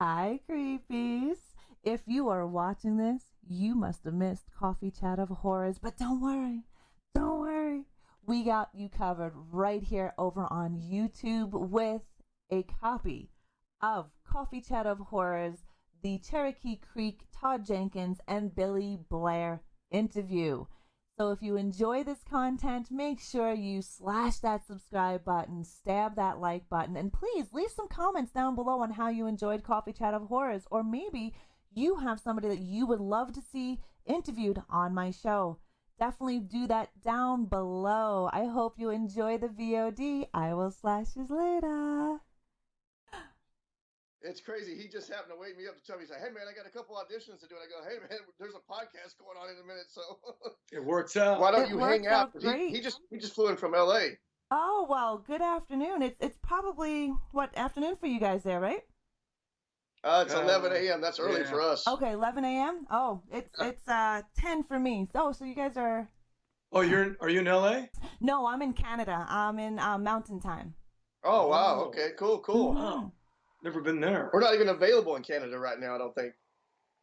Hi, creepies. If you are watching this, you must have missed Coffee Chat of Horrors, but don't worry. Don't worry. We got you covered right here over on YouTube with a copy of Coffee Chat of Horrors, the Cherokee Creek, Todd Jenkins, and Billy Blair interview. So if you enjoy this content, make sure you slash that subscribe button, stab that like button, and please leave some comments down below on how you enjoyed Coffee Chat of Horrors, or maybe you have somebody that you would love to see interviewed on my show. Definitely do that down below. I hope you enjoy the VOD. I will slash you later. It's crazy. He just happened to wake me up to tell me, he's like, hey, man, I got a couple auditions to do. And I go, hey, man, there's a podcast going on in a minute. So it works out. Why don't you hang out? He just flew in from LA. Oh, well, good afternoon. It's probably, what, afternoon for you guys there, right? It's 11 a.m. That's early for us. Okay, 11 a.m. Oh, it's 10 for me. Oh, so you guys are. Oh, are you in LA? No, I'm in Canada. I'm in Mountain Time. Oh wow. Okay. Cool. Mm-hmm. Wow. Never been there. We're not even available in Canada right now, I don't think.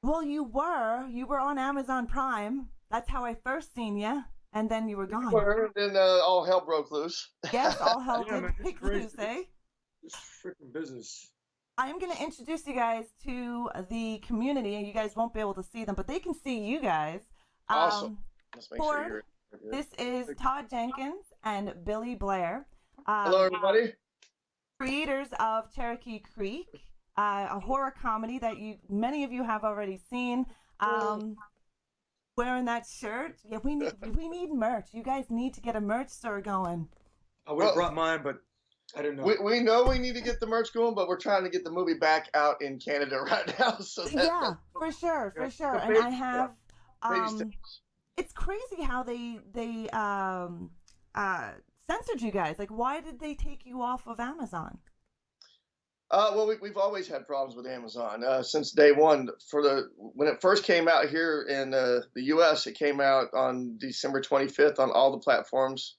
Well, you were on Amazon Prime. That's how I first seen you, and then you were gone. And then all hell broke loose. Yes, all hell did break loose, eh? This freaking business. I'm going to introduce you guys to the community, and you guys won't be able to see them, but they can see you guys. Awesome. Let's make sure you're here. This is Todd Jenkins and Billy Blair. Hello, everybody. Creators of Cherokee Creek, a horror comedy that many of you have already seen. Wearing that shirt, yeah, we need merch. You guys need to get a merch store going. I would have brought mine, but I didn't know. We know we need to get the merch going, but we're trying to get the movie back out in Canada right now. So for sure. And I have. It's crazy how they censored you guys. Like, why did they take you off of Amazon? Well, we've always had problems with Amazon since day one. When it first came out here in the U.S., it came out on December 25th on all the platforms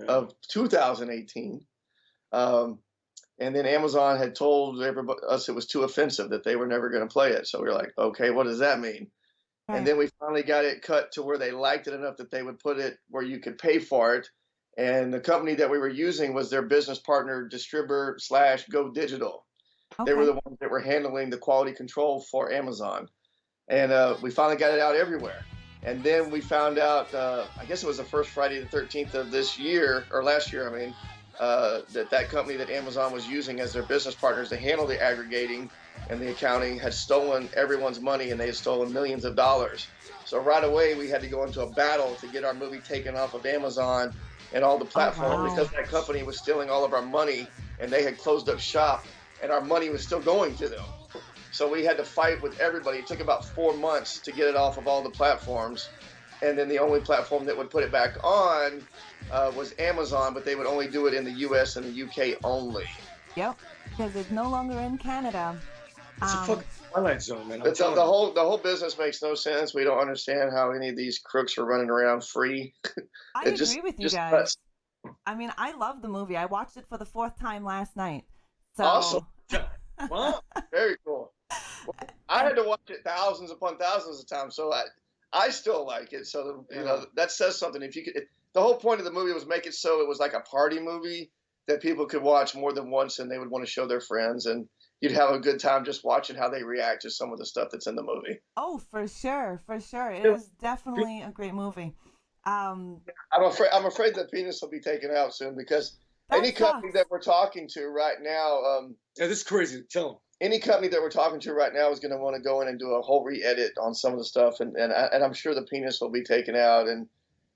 of 2018. And then Amazon had told us it was too offensive, that they were never going to play it. So we were like, okay, what does that mean? Right. And then we finally got it cut to where they liked it enough that they would put it where you could pay for it. And the company that we were using was their business partner, distributor / Go Digital. Okay. They were the ones that were handling the quality control for Amazon. And we finally got it out everywhere. And then we found out, I guess it was the first Friday the 13th of this year, or last year, I mean, that company that Amazon was using as their business partners to handle the aggregating and the accounting had stolen everyone's money, and they had stolen millions of dollars. So right away, we had to go into a battle to get our movie taken off of Amazon and all the platforms, because that company was stealing all of our money, and they had closed up shop, and our money was still going to them. So we had to fight with everybody. It took about 4 months to get it off of all the platforms. And then the only platform that would put it back on was Amazon, but they would only do it in the US and the UK only. Yep, because it's no longer in Canada. It's a fucking Twilight Zone, man. The whole business makes no sense. We don't understand how any of these crooks are running around free. I agree with you guys. Nuts. I mean, I love the movie. I watched it for the 4th time last night. So. Awesome. Wow. Very cool. I had to watch it thousands upon thousands of times, so I still like it. So you know, that says something. If you could, the whole point of the movie was make it so it was like a party movie that people could watch more than once, and they would want to show their friends, and you'd have a good time just watching how they react to some of the stuff that's in the movie. Oh, for sure. It is definitely a great movie. I'm afraid the penis will be taken out soon, because any company that we're talking to right now, yeah, this is crazy. Tell them. Any company that we're talking to right now is going to want to go in and do a whole re-edit on some of the stuff, and I'm sure the penis will be taken out. And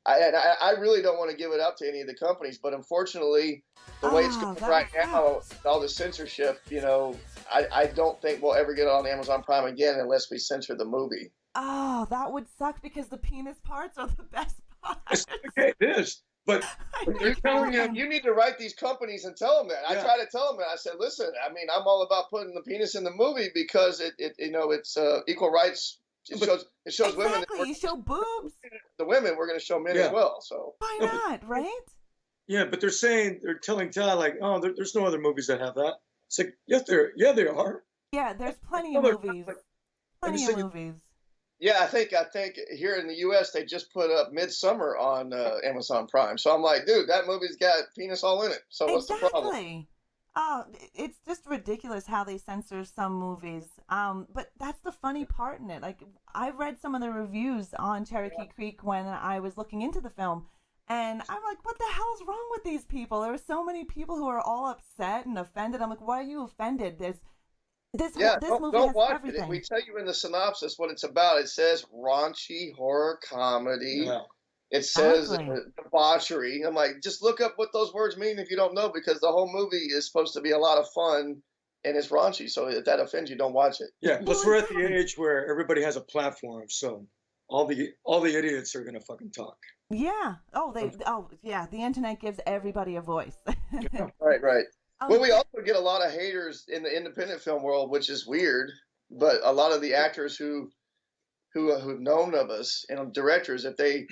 I really don't want to give it up to any of the companies, but unfortunately, the way it's going right now, all the censorship, you know, I don't think we'll ever get it on Amazon Prime again unless we censor the movie. Oh, that would suck, because the penis parts are the best parts. Okay, it is. But you're telling them, you need to write these companies and tell them that. I try to tell them that. I said, listen, I mean, I'm all about putting the penis in the movie because it you know, it's equel rights. It shows women. Exactly, you show boobs. The women, we're going to show men as well. So why not, right? Yeah, but they're telling Todd, like, oh, there's no other movies that have that. It's like, yes, they are. Yeah, there's plenty of Other movies. like, have you Plenty of seen? movies. Yeah, I think here in the U.S. they just put up Midsummer on Amazon Prime. So I'm like, dude, that movie's got penis all in it. So what's the problem? Exactly. Oh, it's just ridiculous how they censor some movies. But that's the funny part in it. Like, I read some of the reviews on Cherokee Creek when I was looking into the film, and I'm like, what the hell is wrong with these people? There were so many people who are all upset and offended. I'm like, why are you offended? Yeah, This don't movie has watch it. We everything. tell you in the synopsis what it's about. It says raunchy horror comedy. Yeah. It says Exactly. debauchery. I'm like, just look up what those words mean if you don't know, because the whole movie is supposed to be a lot of fun and it's raunchy. So if that offends you, don't watch it. Yeah. Well, Plus, we're at the exactly. age where everybody has a platform, so all the idiots are gonna fucking talk. Yeah. Oh, yeah. The internet gives everybody a voice. Yeah. Right, right. Well, um, we also get a lot of haters in the independent film world, which is weird. But a lot of the actors who've known of us and directors, if they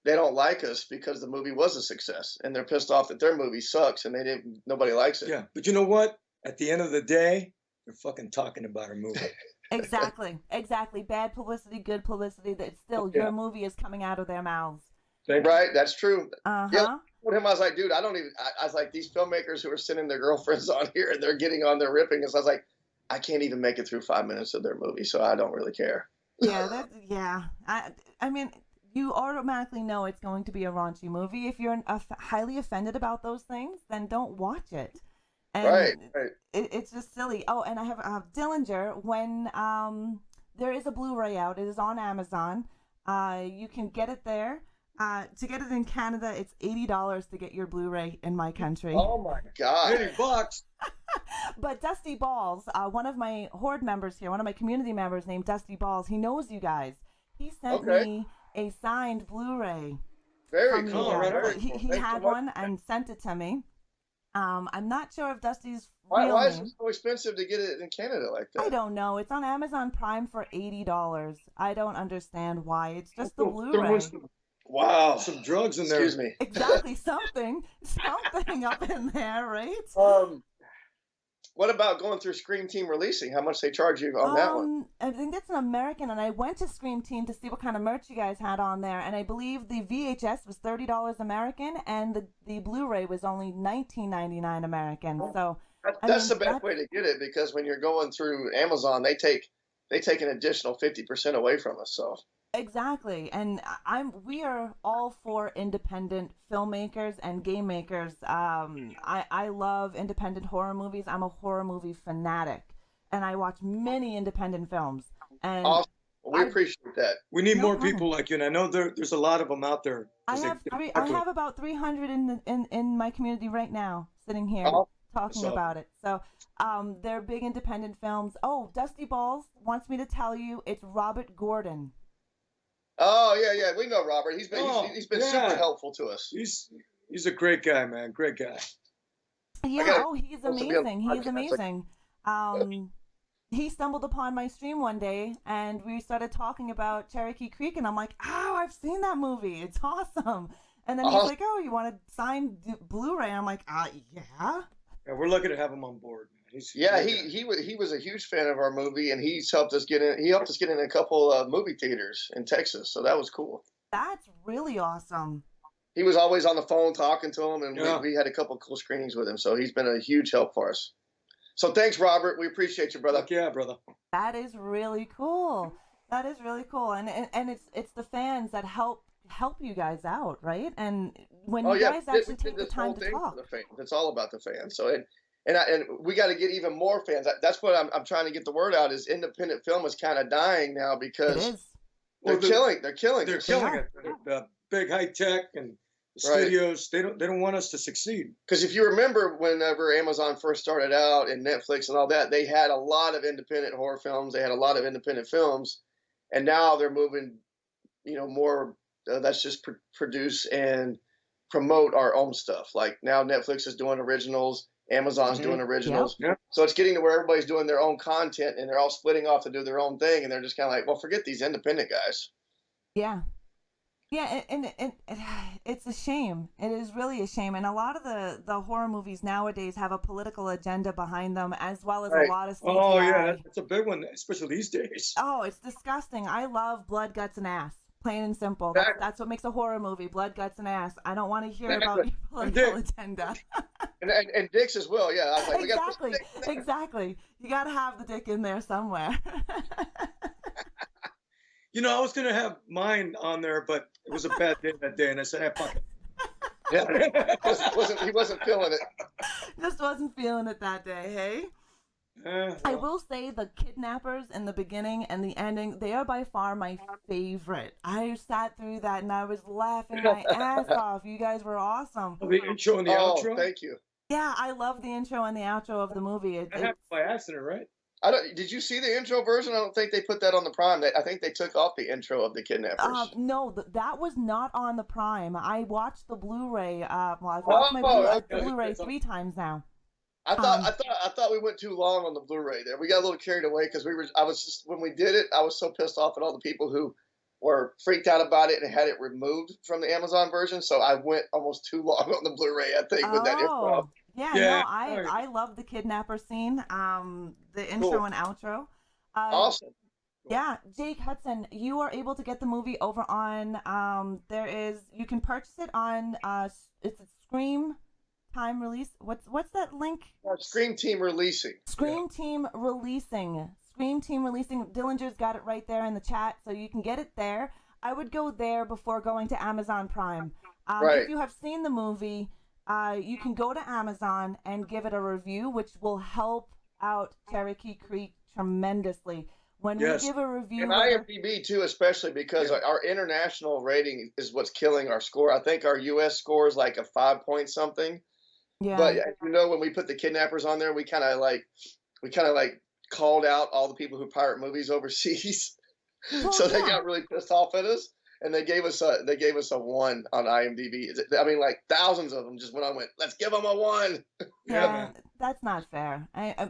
don't like us because the movie was a success and they're pissed off that their movie sucks and nobody likes it. Yeah. But you know what? At the end of the day, they're fucking talking about our movie. exactly. Bad publicity, good publicity. That still Yeah. your movie is coming out of their mouths. Thank you. Right, that's true. Uh Yeah, huh. I told him, I was like, dude, I don't even. I was like, these filmmakers who are sending their girlfriends on here and they're getting on there ripping us. I was like, I can't even make it through 5 minutes of their movie, so I don't really care. Yeah. Yeah. I mean, you automatically know it's going to be a raunchy movie. If you're highly offended about those things, then don't watch it. Right, And right. it's just silly. Oh, and I have Dillinger. When there is a Blu-ray out, it is on Amazon. You can get it there. To get it in Canada, it's $80 to get your Blu-ray in my country. Oh my God. $80. But Dusty Balls, one of my horde members here, one of my community members named Dusty Balls, he knows you guys. He sent Okay. me a signed Blu-ray Very from you cool. Oh, right guys. on. Very He cool. he Thanks so had much. one and sent it to me. I'm not sure of Dusty's Why, real why is it name. so expensive to get it in Canada like I that? don't know. It's on Amazon Prime for $80. I don't understand why. It's just the Throwing Blu-ray. Wow. some drugs in there. Excuse me. Exactly, something up in there, right? What about going through Scream Team Releasing? How much they charge you on that one? I think that's an American, and I went to Scream Team to see what kind of merch you guys had on there, and I believe the VHS was $30 American, and the Blu-ray was only $19.99 American. So That's the best way to get it, because when you're going through Amazon, they take an additional 50% away from us. So exactly, and we are all for independent filmmakers and game makers. I love independent horror movies. I'm a horror movie fanatic, and I watch many independent films. And awesome. We I- appreciate that. We need No more problem. people like you, and I know there's a lot of them out there. I 'Cause have they- I have about 300 in my community right now, sitting here Oh, talking so- about it. So they're big independent films. Oh, Dusty Balls wants me to tell you it's Robert Gordon. Oh yeah, we know Robert. He's been Oh, he's been yeah. super helpful to us. He's a great guy, man. Great guy. Yeah, gotta- he's supposed to be on the amazing. He's podcast, like- amazing. He stumbled upon my stream one day, and we started talking about Cherokee Creek, and I'm like, oh, I've seen that movie. It's awesome. And then he's Awesome. like, oh, you want to sign Blu-ray? And I'm like, yeah. Yeah, we're lucky to have him on board. Man. Yeah, a great guy. he was a huge fan of our movie, and he's helped us get in. He helped us get in a couple of movie theaters in Texas, so that was cool. That's really awesome. He was always on the phone talking to him, and Yeah. we had a couple cool screenings with him, so he's been a huge help for us. So thanks, Robert. We appreciate you, brother. Fuck yeah, brother. That is really cool. That is really cool. And it's the fans that help you guys out, right? And when Oh you yeah, guys we actually did take the this whole time to thing talk. for the fans. It's all about the fans. So and we got to get even more fans. That's what I'm trying to get the word out. Is independent film is kind of dying now It because is. they're Well, killing They're us. killing are. it. The big high tech and the Right. studios. They don't want us to succeed. Because if you remember, whenever Amazon first started out and Netflix and all that, they had a lot of independent horror films. They had a lot of independent films, and now they're moving, more. Let's just produce and promote our own stuff. Like now, Netflix is doing originals, Amazon's Mhm. doing originals. Yep. So it's getting to where everybody's doing their own content, and they're all splitting off to do their own thing, and they're just kind of like, well, forget these independent guys. Yeah. Yeah, and it's a shame. It is really a shame. And a lot of the horror movies nowadays have a political agenda behind them, as well as a Right. lot of Oh yeah, CGI. that's a big one, especially these days. Oh, it's disgusting. I love blood, guts, and ass. Plain and simple. Exactly. That's what makes a horror movie. Blood, guts, and ass. I don't want to hear about Exactly. your And political Dick. agenda. And dicks as well. Yeah, I was like, we got to put Exactly. dicks in there. Exactly. You got to have the dick in there somewhere. You know, I was gonna have mine on there, but it was a bad day that day, and I said, "Hey, fuck it." Yeah, he wasn't feeling it. Just wasn't feeling it that day, hey? I will say the kidnappers in the beginning and the ending, they are by far my favorite. I sat through that and I was laughing my ass off. You guys were awesome. The intro and the Oh, outro. thank you. Yeah, I love the intro and the outro of the movie. That happened by accident, right? Did you see the intro version? I don't think they put that on the Prime. I think they took off the intro of the kidnappers. No, that was not on the Prime. I watched the Blu-ray. Well, I've watched the okay. Blu-ray 3 times now. I thought we went too long on the Blu-ray there. We got a little carried away because when we did it, I was so pissed off at all the people who were freaked out about it and had it removed from the Amazon version. So I went almost too long on the Blu-ray, I think, with that intro. Yeah, Yeah. no, I love the kidnapper scene, the intro Cool. and outro. Awesome. Yeah, Jake Hudson, you are able to get the movie over on you can purchase it on it's a Scream Time Release. What's that link? Scream Team Releasing. Scream Team Releasing. Scream Team Releasing. Dillinger's got it right there in the chat, so you can get it there. I would go there before going to Amazon Prime. Right. If you have seen the movie, you can go to Amazon and give it a review, which will help out Cherokee Creek tremendously. When Yes. we give a review, And IMDb too, especially because our international rating is what's killing our score. I think our US score is like a 5 point something. yeah, But you know, when we put the kidnappers on there, we kind of like called out all the people who pirate movies overseas. Well, So they yeah. got really pissed off at us, and they gave us a 1 on IMDb. I mean, like thousands of them just went on and went, let's give them a 1. Yeah, man. That's not fair.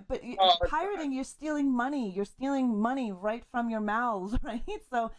But Oh, pirating, you're stealing money. You're stealing money right from your mouths, right? So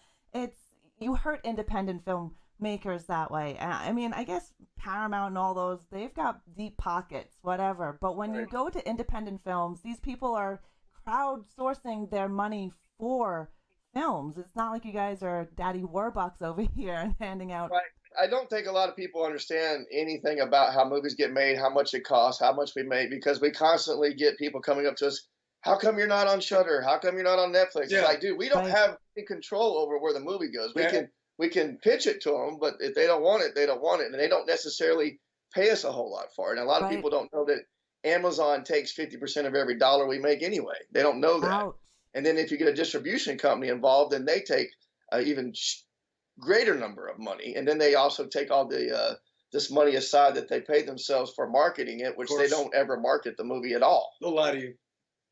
you hurt independent filmmakers that way. I mean, I guess Paramount and all those, they've got deep pockets, whatever. But when you go to independent films, these people are crowdsourcing their money for films. It's not like you guys are Daddy Warbucks over here and handing out. Right. I don't think a lot of people understand anything about how movies get made, how much it costs, how much we make, because we constantly get people coming up to us. How come you're not on Shudder? How come you're not on Netflix? Yeah. It's like, dude, we don't Right. have any control over where the movie goes. Yeah. We can pitch it to them, but if they don't want it, they don't want it, and they don't necessarily pay us a whole lot for it. And a lot of Right. people don't know that Amazon takes 50% of every dollar we make anyway. They don't know that. Ouch. And then if you get a distribution company involved, then they take even greater number of money, and then they also take all the this money aside that they pay themselves for marketing it, which they course. don't ever market the movie at all. They'll lie to you.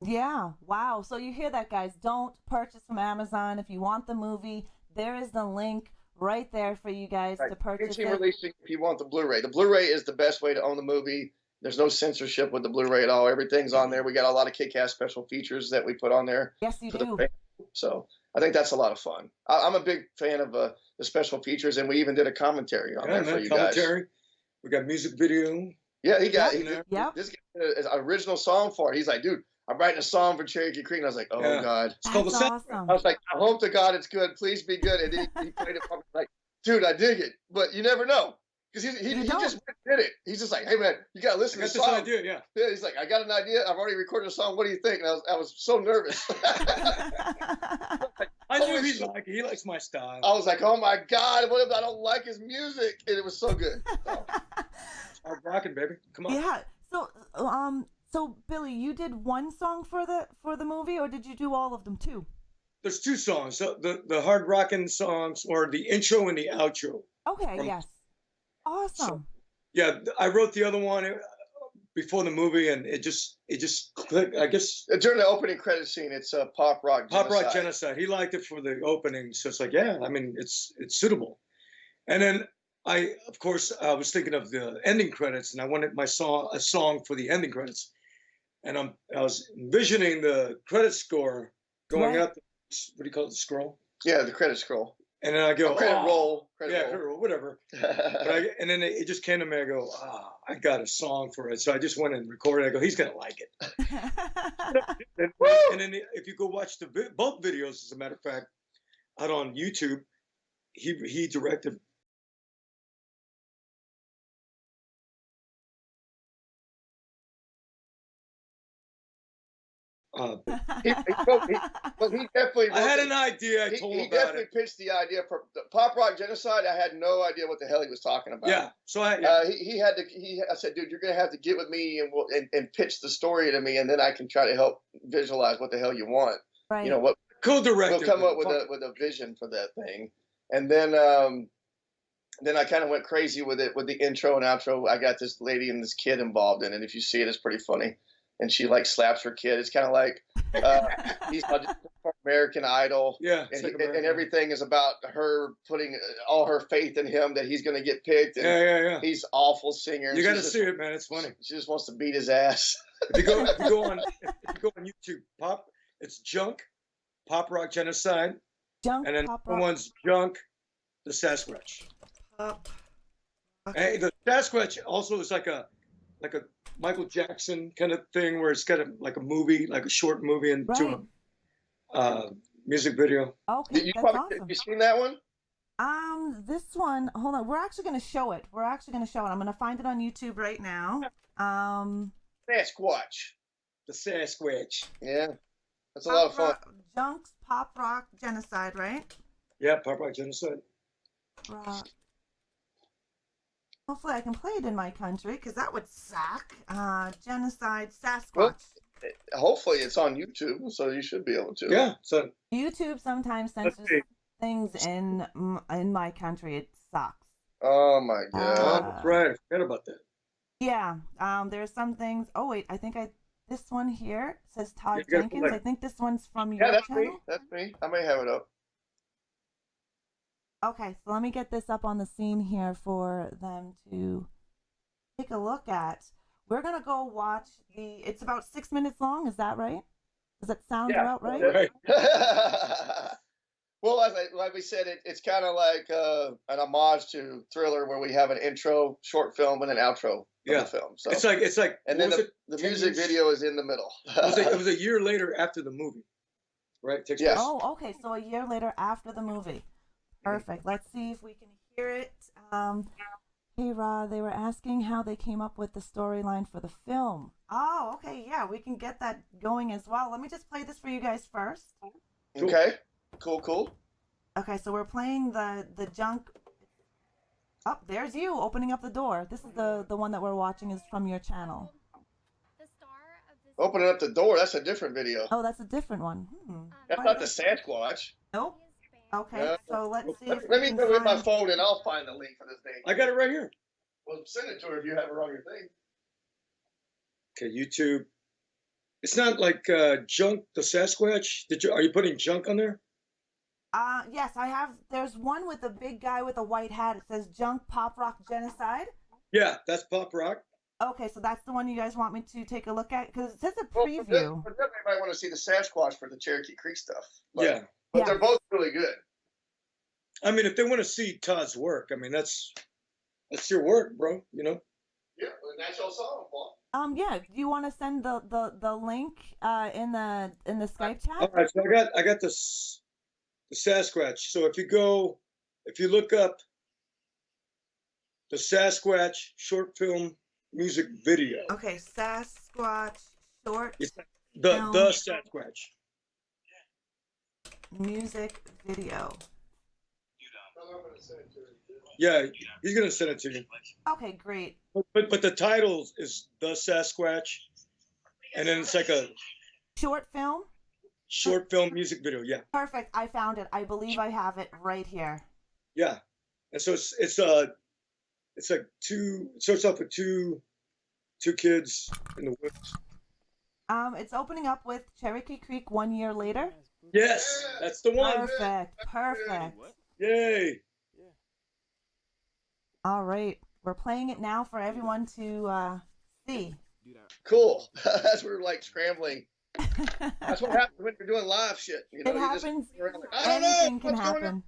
Yeah, wow. So you hear that, guys. Don't purchase from Amazon. If you want the movie, there is the link right there for you guys to purchase Team it. releasing if you want the Blu-ray. The Blu-ray is the best way to own the movie. There's no censorship with the Blu-ray at all. Everything's on there. We got a lot of kick-ass special features that we put on there. Yes, you for the do. fans. So I think that's a lot of fun. I'm a big fan of the special features, and we even did a commentary on there for you Commentary. guys. We got music video. Yeah, he got Yep. this an original song for it. He's like, dude, I'm writing a song for Cherokee Creek, and I was like, oh Yeah. God. It's called That's the awesome. I was like, I hope to God it's good. Please be good. And then he played it for me. Like, dude, I dig it, but you never know because he just did it. He's just like, hey man, you gotta I listen got to this the song. idea, yeah. Yeah, he's like, I got an idea. I've already recorded a song. What do you think? And I was so nervous. I knew he likes my style. I was like, oh my God, what if I don't like his music? And it was so good. So, Hard rocking, baby. Come on. Yeah. So Billy, you did one song for the movie, or did you do all of them too? There's two songs. The hard rocking songs, or the intro and the outro. Okay. Yes. Awesome. So, yeah, I wrote the other one before the movie, and it just clicked. I guess during the opening credit scene, it's pop rock genocide. He liked it for the opening, so it's like, yeah, I mean, it's suitable. And then I was thinking of the ending credits, and I wanted a song for the ending credits, and I was envisioning the credit score going Right. up. What do you call it? The scroll. Yeah, the credit scroll. And then I go, credit roll, whatever. And then it just came to me. I go, I got a song for it. So I just went and recorded. I go, he's gonna like it. and then if you go watch both videos, as a matter of fact, out on YouTube, he directed. He definitely. I had an idea. I told him about definitely pitched the idea for the Pop Rock Genocide. I had no idea what the hell he was talking about. Yeah. So I said, dude, you're gonna have to get with me and pitch the story to me, and then I can try to help visualize what the hell you want. Right. You know what? Co-director. We'll come up with a vision for that thing, and then I kind of went crazy with it with the intro and outro. I got this lady and this kid involved in it. If you see it, it's pretty funny. And she like slaps her kid. It's kind of like he's for American Idol. Yeah. And everything is about her putting all her faith in him that he's going to get picked. And yeah. He's awful singer. You got to see it, man. It's funny. She just wants to beat his ass. If you go on YouTube, it's Junk, Pop Rock Genocide. Junk, and then Pop the Rock. one's Junk, the Sasquatch. Pop. Hey, the Sasquatch also is like a Michael Jackson kind of thing where it's got like a movie, like a short movie into a music video. Okay, that's awesome. Have you seen that one? This one, hold on. We're actually going to show it. I'm going to find it on YouTube right now. Sasquatch. The Sasquatch. Yeah, that's a lot of fun. Junk's Pop Rock Genocide, right? Yeah, Pop Rock Genocide. Rock. Hopefully I can play it in my country, because that would suck. Genocide Sasquatch. Well, hopefully it's on YouTube, so you should be able to. Yeah. So YouTube sometimes censors things in my country. It sucks. Oh my god. That's right. I forgot about that. Yeah. There's some things. Oh wait, I think this one here says Todd Jenkins. I think this one's from your that's channel. me. That's me. I may have it up. Okay, so let me get this up on the scene here for them to take a look at. We're gonna go watch it's about 6 minutes long, is that right? Does that sound about right? Right. Well, like we said, it's kind of like an homage to Thriller, where we have an intro, short film, and an outro of the film. So it's like, and then the music video is in the middle. It was a year later after the movie, right? Yes. Oh, okay. So a year later after the movie. Perfect. Let's see if we can hear it. Hey, Rod, they were asking how they came up with the storyline for the film. Oh, okay. Yeah, we can get that going as well. Let me just play this for you guys first. Okay. Cool. Okay, so we're playing the Junk. Oh, there's you opening up the door. This is the one that we're watching is from your channel. Opening up the door. That's a different video. Oh, that's a different one. That's not the Sasquatch. Nope. Okay, so let's see. Let me go with my phone and I'll find the link for this thing. I got it right here. Well, send it to her if you have it on your thing. Okay, YouTube. It's not like Junk the Sasquatch. Are you putting Junk on there? Yes, I have. There's one with a big guy with a white hat. It says Junk Pop Rock Genocide. Yeah, that's Pop Rock. Okay, so that's the one you guys want me to take a look at? Because it says a preview. Well, definitely might want to see the Sasquatch for the Cherokee Creek stuff. But they're both really good. I mean, if they want to see Todd's work, I mean, that's your work, bro, you know? Yeah, well, that's your song, Paul. Yeah. Do you want to send the link in the Skype chat? All right, so I got the Sasquatch. So if you look up the Sasquatch short film music video. Okay, Sasquatch short the film Sasquatch music video. Yeah, he's gonna send it to you. Okay, great. But the title is The Sasquatch, and then it's like a short film music video. Yeah. Perfect. I found it. I believe I have it right here. Yeah, and so it's like it starts off with two kids in the woods. It's opening up with Cherokee Creek 1 year later. Yes, that's the one. Perfect. Yay. All right, we're playing it now for everyone to see. Cool. As we're like scrambling. That's what happens when you're doing live shit. You know, it happens. I don't know. Anything can happen.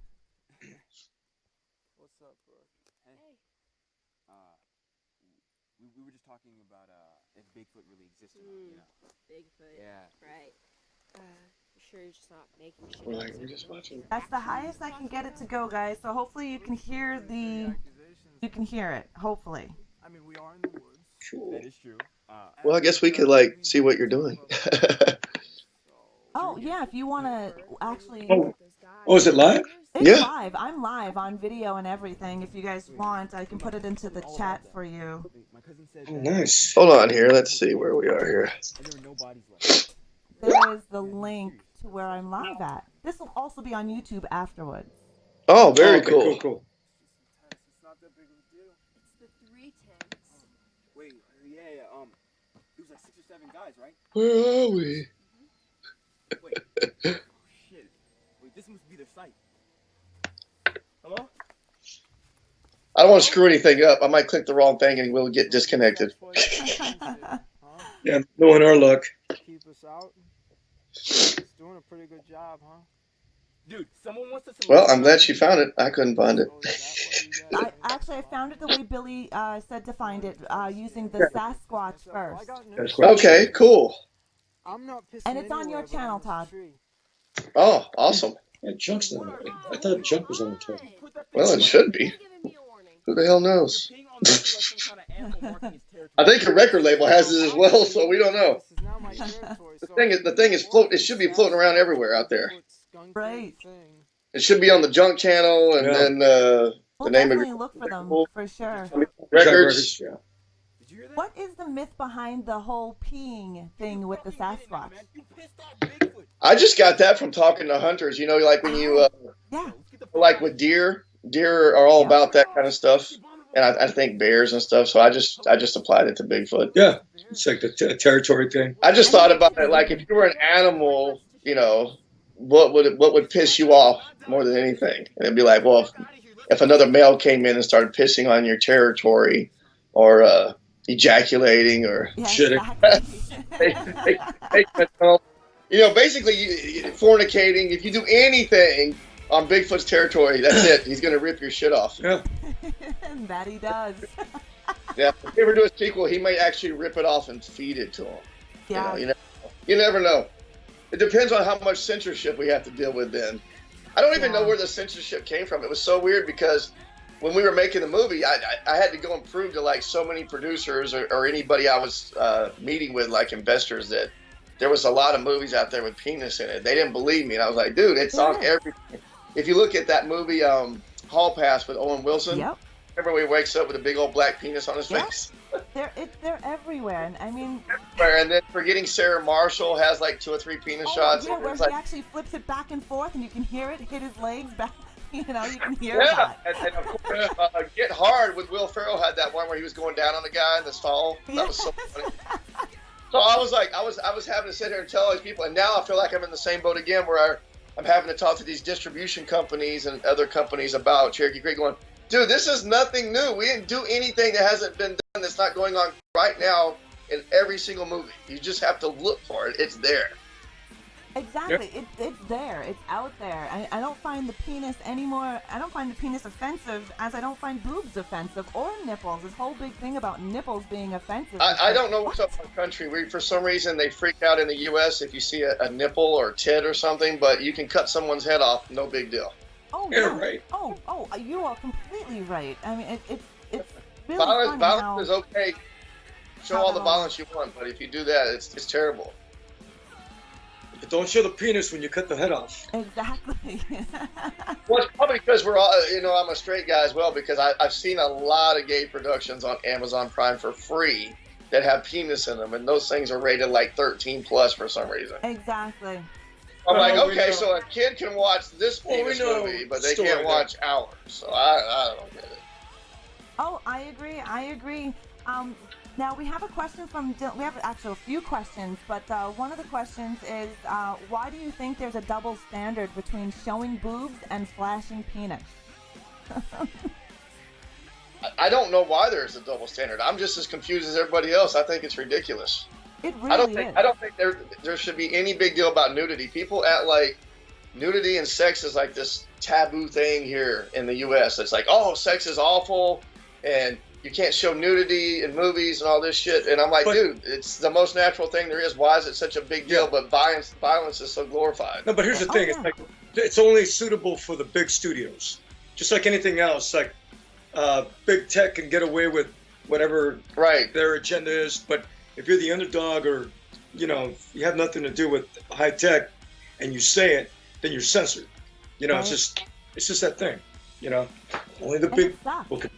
Bigfoot really exists or not, you know. Bigfoot. Yeah. Right. You sure you're just not making shit We're up? like, we're just watching. That's the highest I can get it to go, guys. So hopefully you can hear it. Hopefully. I mean, we are in the woods. Cool. That is true. Well, I guess we could like see what you're doing. Oh yeah, if you want to actually. Oh, is it live? It's Yeah. live. I'm live on video and everything. If you guys want, I can put it into the chat for you. My cousin said Oh, nice. Hold on here. Let's see where we are here. there were no bodies left. There is the link to where I'm live at. This will also be on YouTube afterwards. Oh, very Okay, cool. Cool. It's not that big of a deal. It's the 3 tents. Wait, yeah. It was like 6 or 7 guys, right? Where are we? Wait. Oh, shit. Wait, this must be their site. Hello? I don't want to screw anything up. I might click the wrong thing and we'll get disconnected. Yeah, knowing our luck. Keep us out. It's doing a pretty good job, huh? Dude, someone wants us to. Well, I'm glad she found it. I couldn't find it. I found it the way Billy said to find it, using the Sasquatch first. Okay, cool. I'm not pissing And it's on your anywhere but channel, this Todd. tree. Oh, awesome. Yeah, Chunk's not on it. I thought Chunk was on the tour. Well, it should be. Giving me a warning. Who the hell knows? You're peeing on this like some kind of animal marking its territory. I think your record label has it as well, so we don't know. This is now my territory, so The thing is float. It should be floating around everywhere out there. Right. It should be on the Junk channel and Yeah. then We'll the name of definitely your look for them, for sure. records. Yeah. Did you hear that? What is the myth behind the whole peeing thing with the Sasquatch? You pissed off Bigfoot. I just got that from talking to hunters. You know, like when you Yeah. like with deer. Deer are all about that kind of stuff, and I think bears and stuff. So I just applied it to Bigfoot. Yeah. It's like the territory thing. I just thought about it like if you were an animal, you know, what would piss you off more than anything? And it'd be like, well, if another male came in and started pissing on your territory, or ejaculating, or Yeah, Shit. exactly. you know, basically fornicating. If you do anything on Bigfoot's territory, that's it. He's gonna rip your shit off. Yeah. That he does. Yeah, if he ever do a sequel, he might actually rip it off and feed it to him. Yeah. You never know. It depends on how much censorship we have to deal with then. I don't even know where the censorship came from. It was so weird because when we were making the movie, I had to go and prove to like so many producers or anybody I was meeting with, like investors, that there was a lot of movies out there with penis in it. They didn't believe me. And I was like, dude, it's on everything. If you look at that movie, Hall Pass with Owen Wilson, Yep. remember when he wakes up with a big old black penis on his Yep. face? They're everywhere, and I mean. And then Forgetting Sarah Marshall has like 2 or 3 penis shots. Yeah, where It's he like, actually flips it back and forth, and you can hear it hit his legs back. You know, you can hear yeah, that. and of course, Get Hard with Will Ferrell had that one where he was going down on the guy in the stall. That was so funny. So I was like, I was having to sit here and tell these people, and now I feel like I'm in the same boat again, where I'm having to talk to these distribution companies and other companies about Cherokee Creek, going, dude, this is nothing new. We didn't do anything that hasn't been done that's not going on right now in every single movie. You just have to look for it. It's there. Exactly. It's there. It's out there. I don't find the penis anymore. I don't find the penis offensive as I don't find boobs offensive or nipples. This whole big thing about nipples being offensive. I don't know what's up in the country. For some reason, they freak out in the U.S. if you see a nipple or a tit or something, but you can cut someone's head off. No big deal. Oh, You're yeah. right. Oh, you are completely right. I mean, it's really Violence funny how, is okay. Show all the violence you want, but if you do that, it's terrible. But don't show the penis when you cut the head off. Exactly. Well, it's probably because we're all, I'm a straight guy as well, because I've seen a lot of gay productions on Amazon Prime for free that have penis in them, and those things are rated like 13 plus for some reason. Exactly. I'm like, Well, we okay, know. so a kid can watch this Well, we penis know movie, but they story can't there. watch ours. So I don't get it. Oh, I agree. Now we have a question from Dylan. We have actually a few questions, but one of the questions is, why do you think there's a double standard between showing boobs and flashing penis? I don't know why there's a double standard. I'm just as confused as everybody else. I think it's ridiculous. It really is. I don't think there should be any big deal about nudity. People act like nudity and sex is like this taboo thing here in the U.S. It's like, oh, sex is awful, and you can't show nudity in movies and all this shit. And I'm like, But- dude, it's the most natural thing there is. Why is it such a big deal? Yeah. But violence is so glorified. No, but here's the Oh, thing. yeah. It's like it's only suitable for the big studios. Just like anything else, like big tech can get away with whatever Right. their agenda is, but if you're the underdog or you have nothing to do with high tech and you say it, then you're censored. Right. It's just that thing. Only the And big it sucks. people can.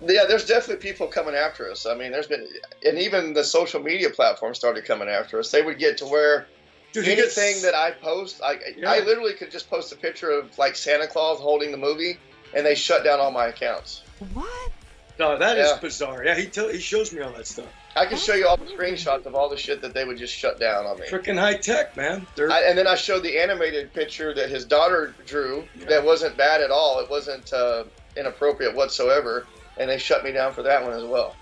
Yeah, there's definitely people coming after us. I mean, there's been, and even the social media platforms started coming after us. They would get to where Dude, anything that I post, I Yeah. literally could just post a picture of like Santa Claus holding the movie, and they shut down all my accounts. What? No, that is Yeah. bizarre. Yeah, he shows me all that stuff. I can show you all the screenshots of all the shit that they would just shut down on me. Freaking high tech, man. They're And then I showed the animated picture that his daughter drew that wasn't bad at all. It wasn't inappropriate whatsoever, and they shut me down for that one as well.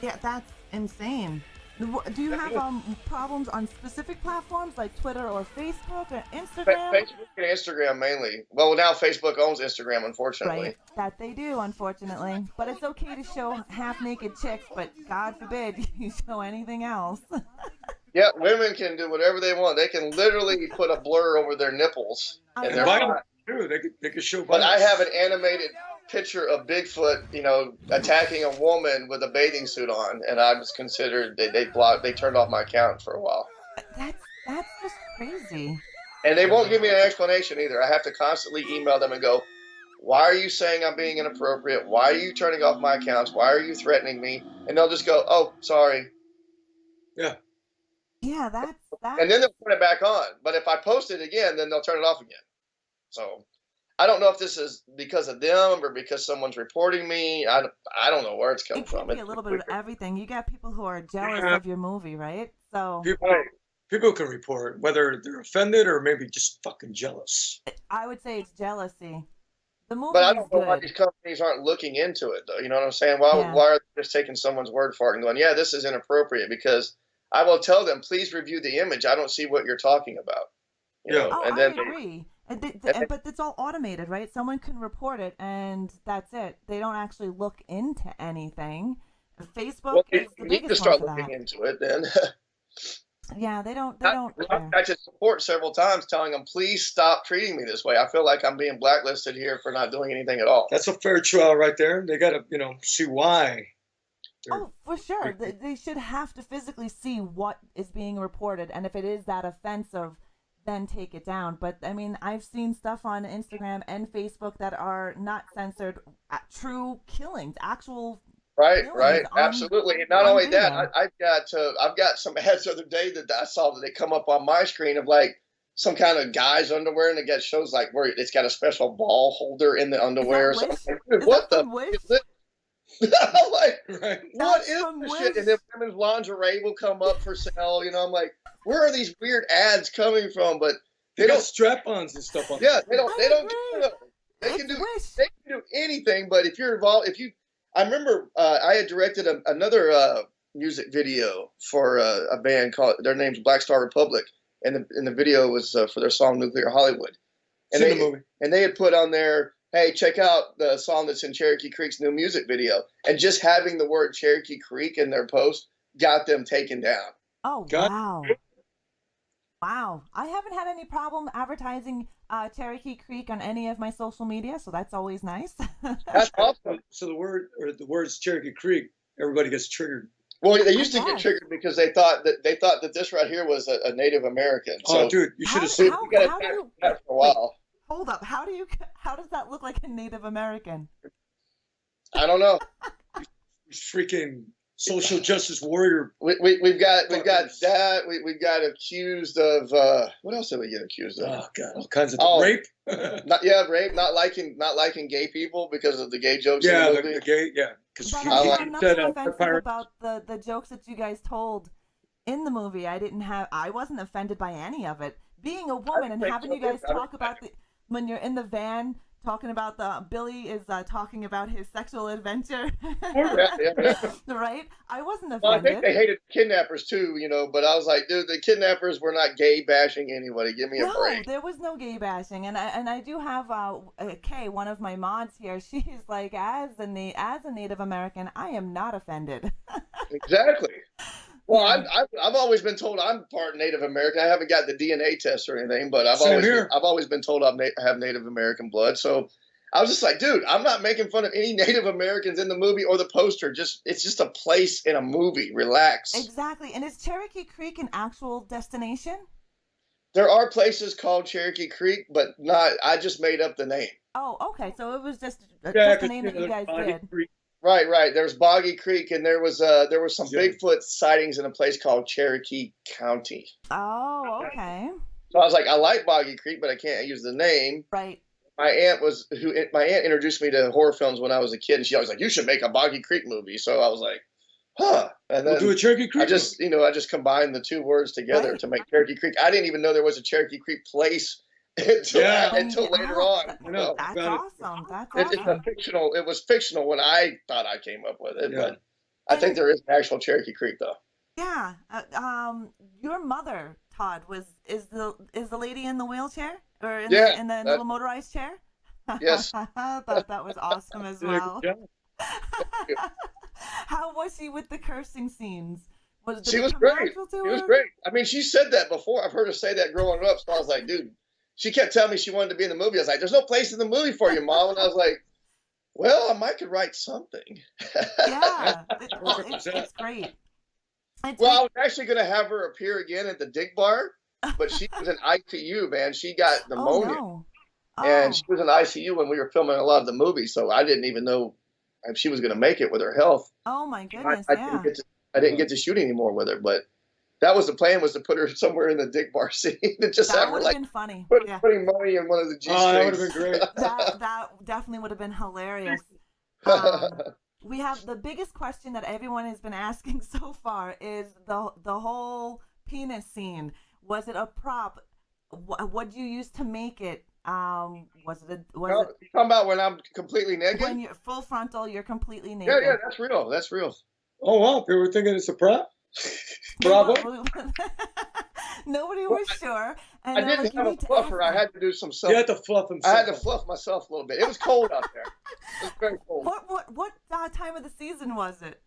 Yeah, that's insane. Do you have problems on specific platforms like Twitter or Facebook or Instagram? Facebook and Instagram mainly. Well, now Facebook owns Instagram, unfortunately. Right, that they do, unfortunately. But it's okay to show half-naked chicks, but God forbid you show anything else. Yeah, women can do whatever they want. They can literally put a blur over their nipples, I and know. they're violent fine. too. They could show But I violence. have an animated picture of Bigfoot, attacking a woman with a bathing suit on, and I was considered they turned off my account for a while, That's just crazy. and they won't give me an explanation either. I have to constantly email them and go, "Why are you saying I'm being inappropriate? Why are you turning off my accounts? Why are you threatening me?" And they'll just go, "Oh, sorry," Yeah, that's and then they'll turn it back on. But if I post it again, then they'll turn it off again. So I don't know if this is because of them or because someone's reporting me. I don't know where it's coming it can from. be a little bit of everything. You got people who are jealous of your movie, right? So People can report whether they're offended or maybe just fucking jealous. I would say it's jealousy. The movie But I is don't know why good. these companies aren't looking into it, though. You know what I'm saying? Why Yeah. are they just taking someone's word for it and going, "Yeah, this is inappropriate"? Because I will tell them, "Please review the image. I don't see what you're talking about." You know? Oh, and I then agree. and But it's all automated, right? Someone can report it, and that's it. They don't actually look into anything. Facebook well, is the you need to biggest one start for looking that. into it then. Yeah, they don't care. I just support several times telling them, "Please stop treating me this way. I feel like I'm being blacklisted here for not doing anything at all." That's a fair trial right there. They got to see why. Oh, for sure. They should have to physically see what is being reported, and if it is that offensive, then take it down. But I mean, I've seen stuff on Instagram and Facebook that are not censored, true killings, actual. Right, Millions on- absolutely. And not on only video. that, I've got some ads the other day that I saw that they come up on my screen of like some kind of guy's underwear, and it got shows like where it's got a special ball holder in the underwear. Is that So I'm Wish? like, dude, Is what that the from Wish? is this? I'm like, Right. what That's is from this Wish? shit? And then women's lingerie will come up for sale. I'm like, where are these weird ads coming from? But They got strap-ons and stuff on. yeah, they don't. I They don't. agree. They It's can do. Wish. They can do anything. But if you're involved, I remember I had directed another music video for a band called. Their name's Black Star Republic, and the video was for their song Nuclear Hollywood. And Seen the movie. they had put on there, "Hey, check out the song that's in Cherokee Creek's new music video." And just having the word Cherokee Creek in their post got them taken down. Oh, God. wow. Wow. I haven't had any problem advertising Cherokee Creek on any of my social media, so that's always nice. That's awesome. So the words Cherokee Creek, everybody gets triggered. Well, they used to Yes. get triggered because they thought that this right here was a Native American. So Oh, dude, you should have How- seen. we got how do attacked you- for that for a while. Hold up. How does that look like a Native American? I don't know. Freaking social justice warrior. We've got Fuckers. that. We've got accused of what else did we get accused of? Oh god, all kinds of Oh. rape. Rape, not liking gay people because of the gay jokes in Yeah, the movie. the gay. Yeah, because But I I like- found said nothing offensive pirate. about the jokes that you guys told in the movie. I wasn't offended by any of it. Being a woman and think having so you guys either. talk about when you're in the van talking about Billy is talking about his sexual adventure. Yeah. Right? I wasn't Well, I offended. think they hated kidnappers too, but I was like, dude, the kidnappers were not gay bashing anybody. Give me a No, break. there was no gay bashing, and I do have Kay, one of my mods here. She's like, as a Native American, I am not offended. Exactly. Well, Yeah. I've always been told I'm part Native American. I haven't got the DNA test or anything, but Same here. I've always been told I have Native American blood. So I was just like, dude, I'm not making fun of any Native Americans in the movie or the poster. It's just a place in a movie. Relax. Exactly. And is Cherokee Creek an actual destination? There are places called Cherokee Creek, but not. I just made up the name. Oh, okay. So it was just a Yeah, name that you guys did. Right. There's Boggy Creek, and there was some Bigfoot sightings in a place called Cherokee County. Oh, okay. So I was like, I like Boggy Creek, but I can't use the name. Right. My aunt introduced me to horror films when I was a kid, and she always like, you should make a Boggy Creek movie. So I was like, huh. And then We'll do a Cherokee Creek. I just combined the two words together to make Cherokee Creek. I didn't even know there was a Cherokee Creek place until later on. That's awesome. That's It's awesome. a fictional. It was fictional when I thought I came up with it, Yeah. but I think there is an actual Cherokee Creek though. Yeah. Your mother, Todd, is the lady in the wheelchair or in the little motorized chair? Yes. I thought that was awesome as well. Yeah. How was she with the cursing scenes? She was great. She was great. I mean, she said that before. I've heard her say that growing up. So I was like, dude. She kept telling me she wanted to be in the movie. I was like, there's no place in the movie for you, Mom. And I was like, well, I might could write something. Yeah, it's great. I was actually going to have her appear again at the Dig Bar, but she was in ICU, man. She got pneumonia. Oh, no. And she was in ICU when we were filming a lot of the movies, so I didn't even know if she was going to make it with her health. Oh, my goodness, I didn't get to shoot anymore with her, but that was the plan, was to put her somewhere in the Dig Bar scene and just have her been funny. putting money in one of the G-strings. Oh, that would have been great. that definitely would have been hilarious. We have the biggest question that everyone has been asking so far is the whole penis scene. Was it a prop? What did you use to make it? Was it? You talking about when I'm completely naked? When you're full frontal, you're completely naked. Yeah, that's real. That's real. Oh wow, people were thinking it's a prop. Bravo. Nobody was sure. And I didn't have a fluffer. I had to do some stuff. You had to fluff himself. I had to fluff myself a little bit. It was cold out there. It was very cold. What time of the season was it?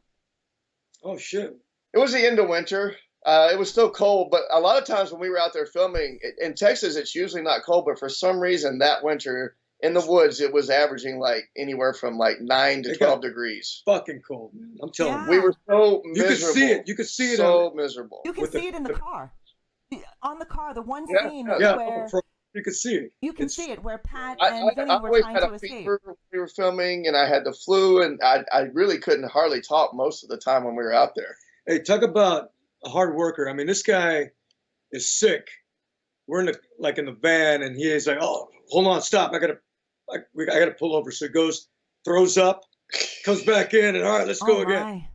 Oh shit. It was the end of winter. It was still cold, but a lot of times when we were out there filming in Texas, it's usually not cold. But for some reason, that winter in the woods, it was averaging like anywhere from like 9 to 12 degrees. Fucking cold, man. I'm telling you. We were so miserable. You could see it. You could see it. So miserable. You can see it in the car. On the car, the one scene yeah. where you could see it. You can see it where Pat and Vinny were trying to escape. We were filming, and I had the flu, and I really couldn't hardly talk most of the time when we were out there. Hey, talk about a hard worker. I mean, this guy is sick. We're in the van, and he is like, "Oh, hold on, stop! I gotta pull over." So he goes, throws up, comes back in, and all right, let's go again.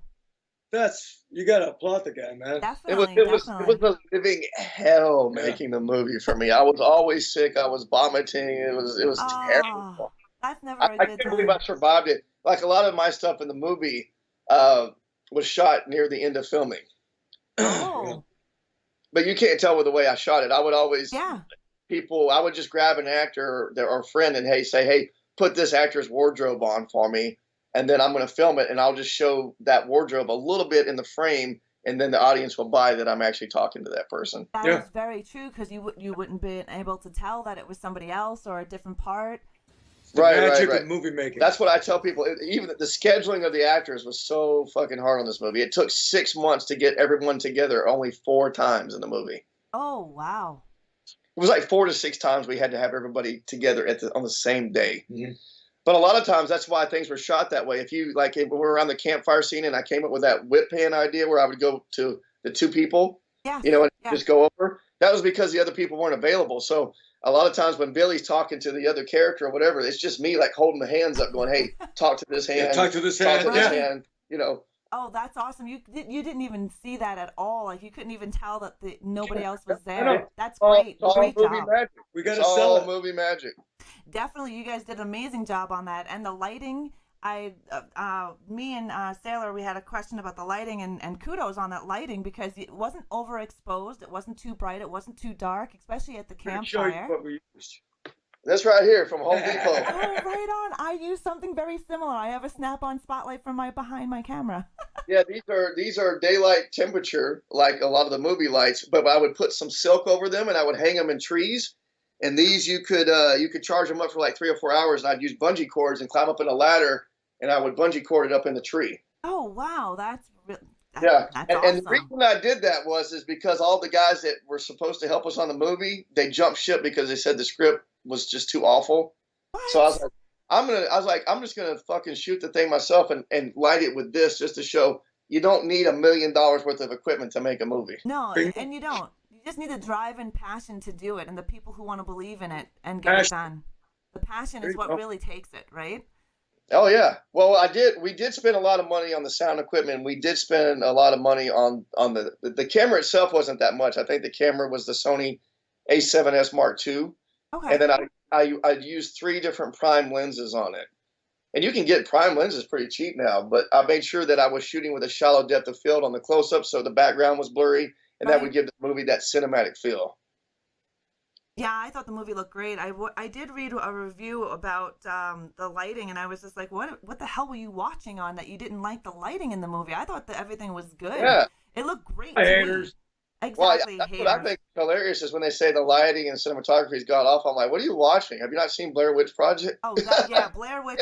You gotta applaud the guy, man. Definitely, it was a living hell making the movie for me. I was always sick. I was vomiting. It was terrible. That's never a good I can't believe I survived it. Like a lot of my stuff in the movie was shot near the end of filming. Oh. But you can't tell with the way I shot it. I would always I would just grab an actor or a friend and say, hey, put this actor's wardrobe on for me. And then I'm going to film it, and I'll just show that wardrobe a little bit in the frame, and then the audience will buy that I'm actually talking to that person. That is very true, because you wouldn't be able to tell that it was somebody else or a different part. Right. Of movie making. That's what I tell people. Even the scheduling of the actors was so fucking hard on this movie. It took 6 months to get everyone together, only 4 times in the movie. Oh, wow. It was like 4 to 6 times we had to have everybody together on the same day. Mm-hmm. But a lot of times that's why things were shot that way. If we were around the campfire scene and I came up with that whip pan idea where I would go to the 2 people, and just go over, that was because the other people weren't available. So a lot of times when Billy's talking to the other character or whatever, it's just me like holding the hands up going, hey, talk to this hand. Talk to this hand. Oh, that's awesome. You didn't even see that at all. Like, you couldn't even tell that nobody else was there. That's great. It's all great movie job. magic. We got to sell sell movie magic. Definitely, you guys did an amazing job on that, and the lighting. Me and Sailor, we had a question about the lighting, and kudos on that lighting because it wasn't overexposed, it wasn't too bright, it wasn't too dark, especially at the campfire. What we used. This right here from Home Depot. Oh, right on. I use something very similar. I have a snap-on spotlight from behind my camera. Yeah, these are daylight temperature, like a lot of the movie lights. But I would put some silk over them, and I would hang them in trees. And these you could charge them up for like 3 or 4 hours. And I'd use bungee cords and climb up in a ladder, and I would bungee cord it up in the tree. Oh wow, that's Yeah, that's and awesome. the reason I did that was because all the guys that were supposed to help us on the movie, they jumped ship because they said the script was just too awful. What? So I'm just gonna fucking shoot the thing myself and light it with this just to show you don't need $1 million worth of equipment to make a movie. No, and you don't. You just need the drive and passion to do it, and the people who want to believe in it and get it done. The passion is what really takes it, right? Oh yeah. Well, we did spend a lot of money on the sound equipment. We did spend a lot of money on the camera itself. Wasn't that much. I think the camera was the Sony A7S Mark II. Okay. And then I used 3 different prime lenses on it. And you can get prime lenses pretty cheap now, but I made sure that I was shooting with a shallow depth of field on the close-up so the background was blurry, and that would give the movie that cinematic feel. Yeah, I thought the movie looked great. I did read a review about the lighting, and I was just like, what the hell were you watching on that you didn't like the lighting in the movie? I thought that everything was good. Yeah. It looked great. Haters. Exactly. Well, haters. what I think is hilarious is when they say the lighting and cinematography has gone off. I'm like, what are you watching? Have you not seen Blair Witch Project? Oh, yeah, Blair Witch.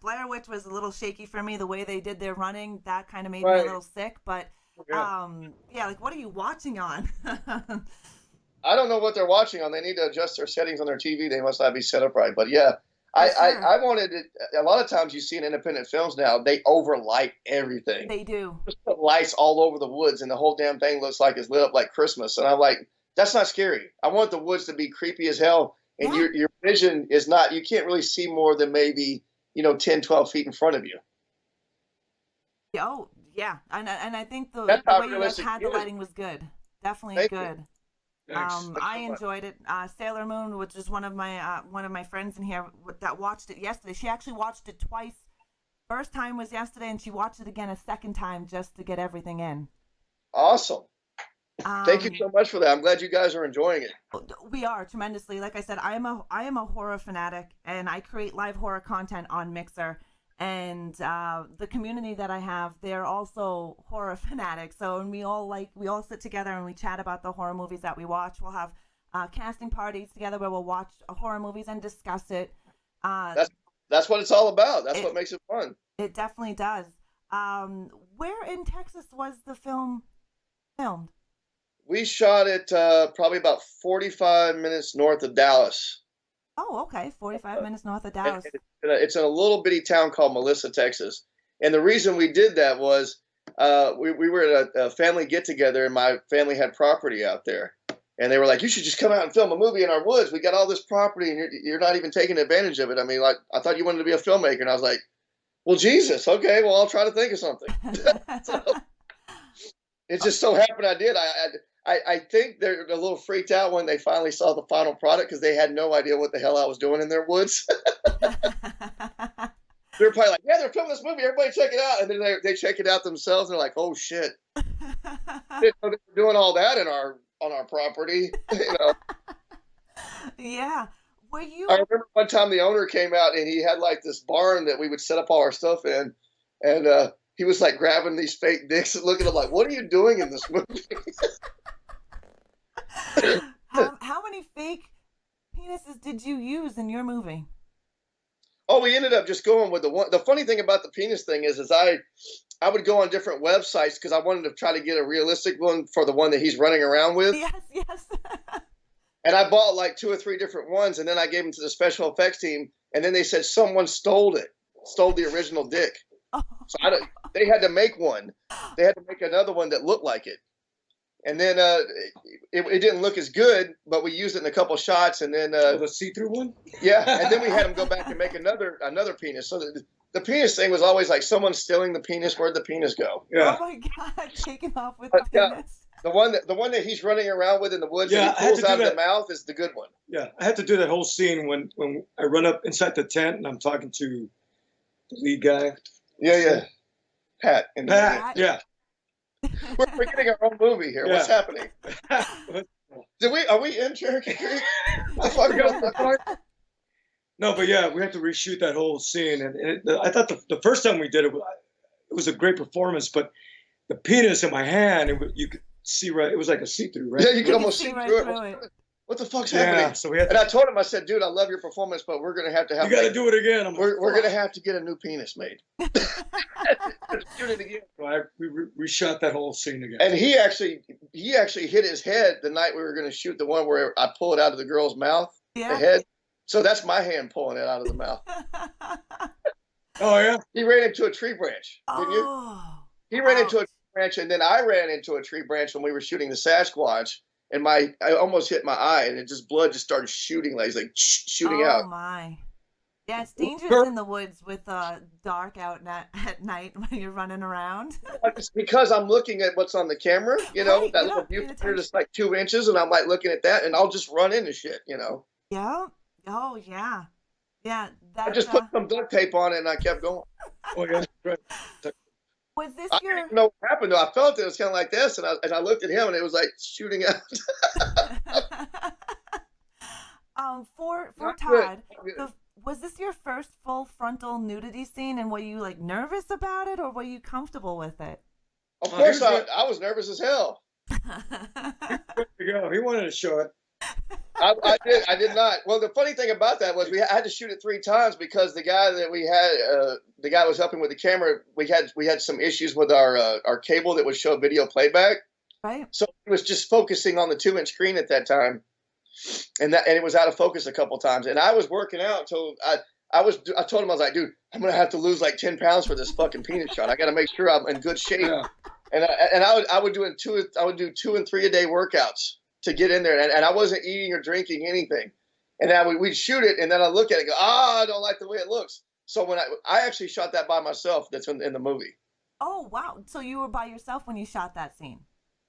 Blair Witch was a little shaky for me. The way they did their running, that kind of made me a little sick. But like, what are you watching on? I don't know what they're watching on. They need to adjust their settings on their TV. They must not be set up right. But yeah, I wanted it. A lot of times you see in independent films now, they overlight everything. They do. Just put lights all over the woods, and the whole damn thing looks like it's lit up like Christmas. And I'm like, that's not scary. I want the woods to be creepy as hell, and your vision is not. You can't really see more than maybe 10, 12 feet in front of you. Oh yeah, and I think the way you guys had the lighting was good. Definitely good. I enjoyed it. Sailor Moon, which is one of my friends in here that watched it yesterday. She actually watched it twice. First time was yesterday, and she watched it again a second time just to get everything in. Awesome. Thank you so much for that. I'm glad you guys are enjoying it. We are tremendously. Like I said, I am a horror fanatic, and I create live horror content on Mixer. And the community that I have, they're also horror fanatics. So, and we all sit together and we chat about the horror movies that we watch. We'll have casting parties together where we'll watch horror movies and discuss it. That's what it's all about. That's what makes it fun. It definitely does. Where in Texas was the film filmed? We shot it probably about 45 minutes north of Dallas. Oh, okay. 45 minutes north of Dallas. It's in a little bitty town called Melissa, Texas. And the reason we did that was we were at a family get-together, and my family had property out there. And they were like, you should just come out and film a movie in our woods. We got all this property, and you're not even taking advantage of it. I mean, like, I thought you wanted to be a filmmaker. And I was like, well, Jesus, okay, well, I'll try to think of something. So, it just so happened I did. I think they're a little freaked out when they finally saw the final product because they had no idea what the hell I was doing in their woods. They're probably like, yeah, they're filming this movie. Everybody check it out. And then they check it out themselves. And they're like, oh, shit. They didn't know they were doing all that on our property. Yeah. Were you? I remember one time the owner came out and he had like this barn that we would set up all our stuff in. And he was like grabbing these fake dicks and looking at them like, what are you doing in this movie? How many fake penises did you use in your movie? Oh, we ended up just going with the one. The funny thing about the penis thing is I would go on different websites because I wanted to try to get a realistic one for the one that he's running around with. Yes. And I bought like 2 or 3 different ones, and then I gave them to the special effects team, and then they said someone stole the original dick. Oh. So they had to make one. They had to make another one that looked like it. And then it didn't look as good, but we used it in a couple shots, and then the see-through one. Yeah, and then we had them go back and make another penis. So the penis thing was always like someone stealing the penis. Where'd the penis go? Yeah. Oh my God, taking off with the penis. The one that he's running around with in the woods Yeah, and I he had pulls to do out of that. the mouth is the good one. Yeah, I had to do that whole scene when I run up inside the tent and I'm talking to the lead guy. Yeah. Pat. In the movie. Pat, yeah. We're getting our own movie here. Yeah. What's happening? Are we in Cherokee Creek? What the fuck are we doing? No, but yeah, we had to reshoot that whole scene, and I thought the first time we did it was a great performance, but the penis in my hand, you could see right. It was like a see-through, right? Yeah, you can You almost see see right through through it. it. What the fuck's Yeah, happening? so we had And I to. told him, I said, dude, I love your performance, but we're gonna have to You got to do it again. I'm like, we're gonna "Fuck." have to get a new penis made. Let's shoot it again. So we reshot that whole scene again. And he actually hit his head the night we were gonna shoot the one where I pull it out of the girl's mouth, the Yeah. head. So that's my hand pulling it out of the mouth. Oh yeah. He ran into a tree branch, didn't you? Oh. He ran into a ouch. tree branch, and then I ran into a tree branch when we were shooting the Sasquatch, and I almost hit my eye, and blood just started shooting, like shooting out. Oh my. Yeah, it's dangerous in the woods with dark out at night when you're running around. It's because I'm looking at what's on the camera, you know, Right, that you're little not paying viewfinder that's like 2 inches, and I'm like looking at that, and I'll just run into shit, you know. Yeah. Oh yeah. Yeah. That I just put some duct tape on it, and I kept going. Oh yeah. Right. was this I your didn't know what happened, though. I felt it was kind of like this, and I looked at him, and it was like shooting out. for Not good, Todd, not good. was this your first full frontal nudity scene, and were you like nervous about it, or were you comfortable with it? Of Oh, course, here's what- I was nervous as hell. There you go. He wanted to show it. I did not. Well, the funny thing about that was I had to shoot it 3 times because the guy that we had, the guy who was helping with the camera, we had some issues with our cable that would show video playback. Right. So he was just focusing on the 2-inch screen at that time, and it was out of focus a couple times. And I was working out until I told him, I was like, dude, I'm gonna have to lose like 10 pounds for this fucking penis shot. I got to make sure I'm in good shape. Yeah. And I would do 2 and 3 a day workouts to get in there, and I wasn't eating or drinking anything. And then we'd shoot it, and then I look at it and go, I don't like the way it looks. So when I actually shot that by myself, that's in the movie. Oh wow! So you were by yourself when you shot that scene?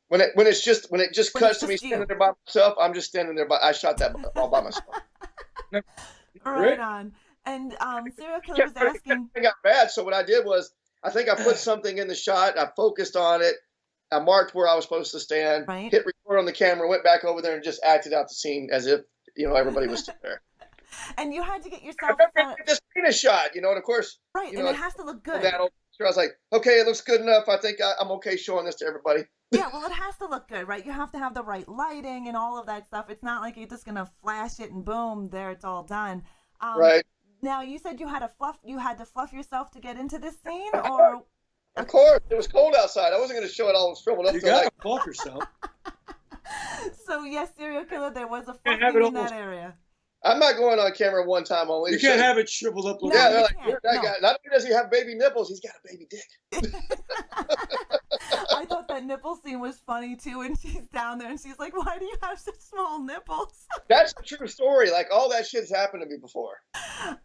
When it just When cuts it's to me just you. standing there by myself, I'm just standing there. I shot that all by myself. Right on. And serial killer was asking. It got bad. So what I did was, I think I put something in the shot. I focused on it. I marked where I was supposed to stand. Right. Hit record on the camera. Went back over there and just acted out the scene as if everybody was still there. And you had to get I yourself remember this penis shot, and of course, right, and it has to look good. that old picture, I was like, okay, it looks good enough. I think I'm okay showing this to everybody. Yeah, well, it has to look good, right? You have to have the right lighting and all of that stuff. It's not like you're just gonna flash it and boom, there it's all done. Right. Now you said you had to fluff yourself to get into this scene, or Of course, it was cold outside. I wasn't going to show it all. I was filming up You to got to like, fuck yourself. so yes, serial killer. There was a can't have fluffing it in that almost- area. I'm not going on camera one time only. You can't have it shriveled up. Like No, Yeah, you they're like, can't. "Dude, that No. guy. Not only does he have baby nipples, he's got a baby dick. I thought that nipple scene was funny too, and she's down there and she's like, "Why do you have such small nipples?" That's a true story. Like all that shit's happened to me before.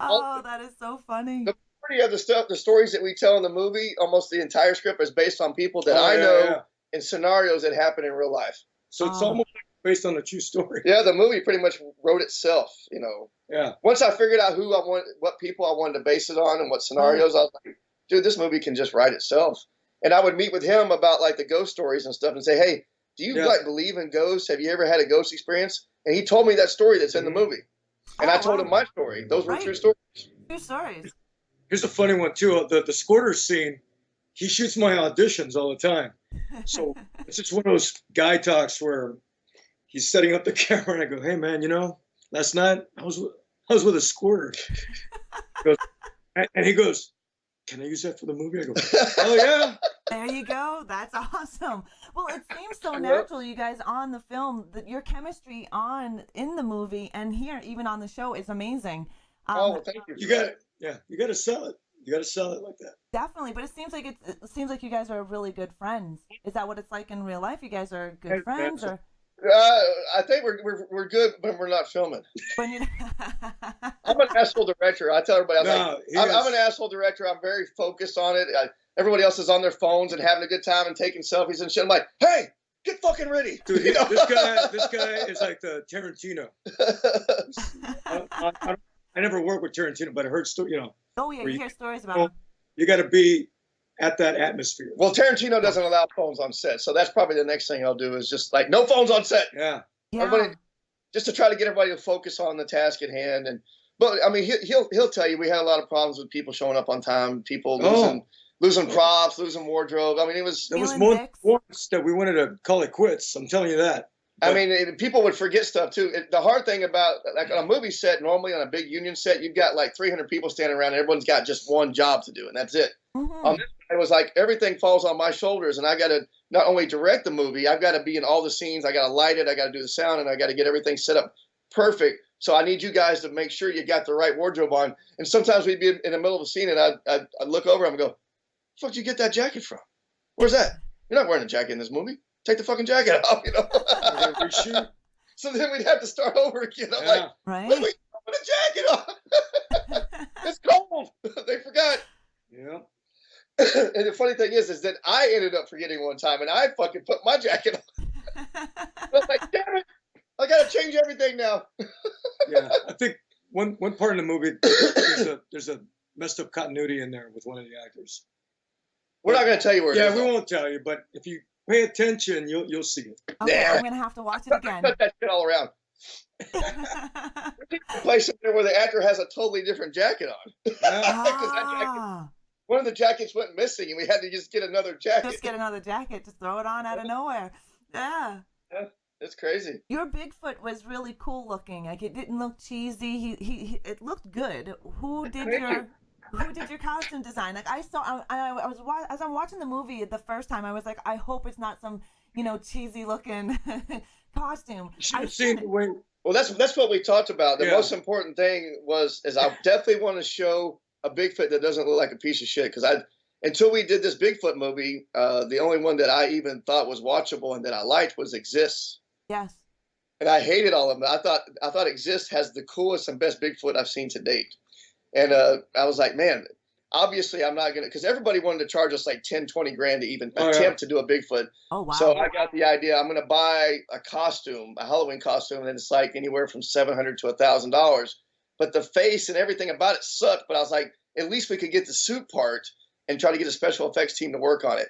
Oh, that is so funny. The majority of the stories that we tell in the movie, almost the entire script is based on people that I yeah, know yeah. in scenarios that happen in real life. So it's Oh. almost like based on a true story. Yeah, the movie pretty much wrote itself. Yeah. Once I figured out what people I wanted to base it on, and what scenarios, I was like, dude, this movie can just write itself. And I would meet with him about like the ghost stories and stuff, and say, hey, do you like believe in ghosts? Have you ever had a ghost experience? And he told me that story that's in the movie, and I told him my story. Those were true stories. True stories. Here's a funny one too. The squirter scene. He shoots my auditions all the time. So it's just one of those guy talks where he's setting up the camera, and I go, "Hey man, last night I was with a squirter." And he goes, "Can I use that for the movie?" I go, "Oh yeah." There you go. That's awesome. Well, it seems so natural, you guys, on the film. That your chemistry in the movie and here, even on the show, is amazing. Oh, thank you. You got it. Yeah, you got to sell it. You got to sell it like that. Definitely, but it seems like you guys are really good friends. Is that what it's like in real life? You guys are good friends, or I think we're good, but we're not filming. when you? I'm an asshole director. I tell everybody, I'm an asshole director. I'm very focused on it. Everybody else is on their phones and having a good time and taking selfies and shit. I'm like, hey, get fucking ready. Dude, You know? this guy is like the Tarantino. I never worked with Tarantino, but I heard Oh yeah, where you hear stories about well, him. you got to be at that atmosphere. Well, Tarantino doesn't allow phones on set, so that's probably the next thing I'll do is just like no phones on set. Yeah. Yeah. Everybody, just to try to get everybody to focus on the task at hand. But I mean, he'll tell you we had a lot of problems with people showing up on time, people losing props, losing wardrobe. I mean, there was Feeling once that we wanted to call it quits. I'm telling you that. I mean, people would forget stuff too. The hard thing about like on a movie set, normally on a big union set, you've got like 300 people standing around, and everyone's got just one job to do, and that's it. On this, it was like everything falls on my shoulders, and I got to not only direct the movie, I've got to be in all the scenes. I got to light it, I got to do the sound, and I got to get everything set up perfect. So I need you guys to make sure you got the right wardrobe on. And sometimes we'd be in the middle of a scene, and I'd look over him and go, "Fuck, did you get that jacket from? Where's that? You're not wearing a jacket in this movie. Take the fucking jacket off, you know." So then we'd have to start over again. I'm like, right? "What are we put the jacket on? It's cold." They forgot. Yeah. And the funny thing is that I ended up forgetting one time, and I fucking put my jacket on. I was like, "Damn it, I gotta change everything now." Yeah, I think one part in the movie there's a messed up continuity in there with one of the actors. We're not gonna tell you where. Yeah, it is, we won't tell you, but if you pay attention, you'll see it. Okay, Yeah. I'm gonna have to watch it again. Cut that shit all around. Place where the actor has a totally different jacket on. Because that jacket, one of the jackets went missing, and we had to just get another jacket. Just get another jacket, just throw it on out of nowhere. Yeah. It's crazy. Your Bigfoot was really cool looking. Like it didn't look cheesy. He it looked good. Who did your costume design? Like I saw, as I'm watching the movie the first time, I was like, I hope it's not some cheesy looking costume. You should have seen the way. Well, that's what we talked about. The most important thing is I definitely want to show a Bigfoot that doesn't look like a piece of shit, because until we did this Bigfoot movie, the only one that I even thought was watchable and that I liked was Exists. Yes. And I hated all of them. I thought Exists has the coolest and best Bigfoot I've seen to date. And I was like, man, obviously I'm not going to, because everybody wanted to charge us like 10, 20 grand to even attempt to do a Bigfoot. Oh, wow. So I got the idea. I'm going to buy a costume, a Halloween costume, and it's like anywhere from $700 to $1,000. But the face and everything about it sucked. But I was like, at least we could get the suit part and try to get a special effects team to work on it.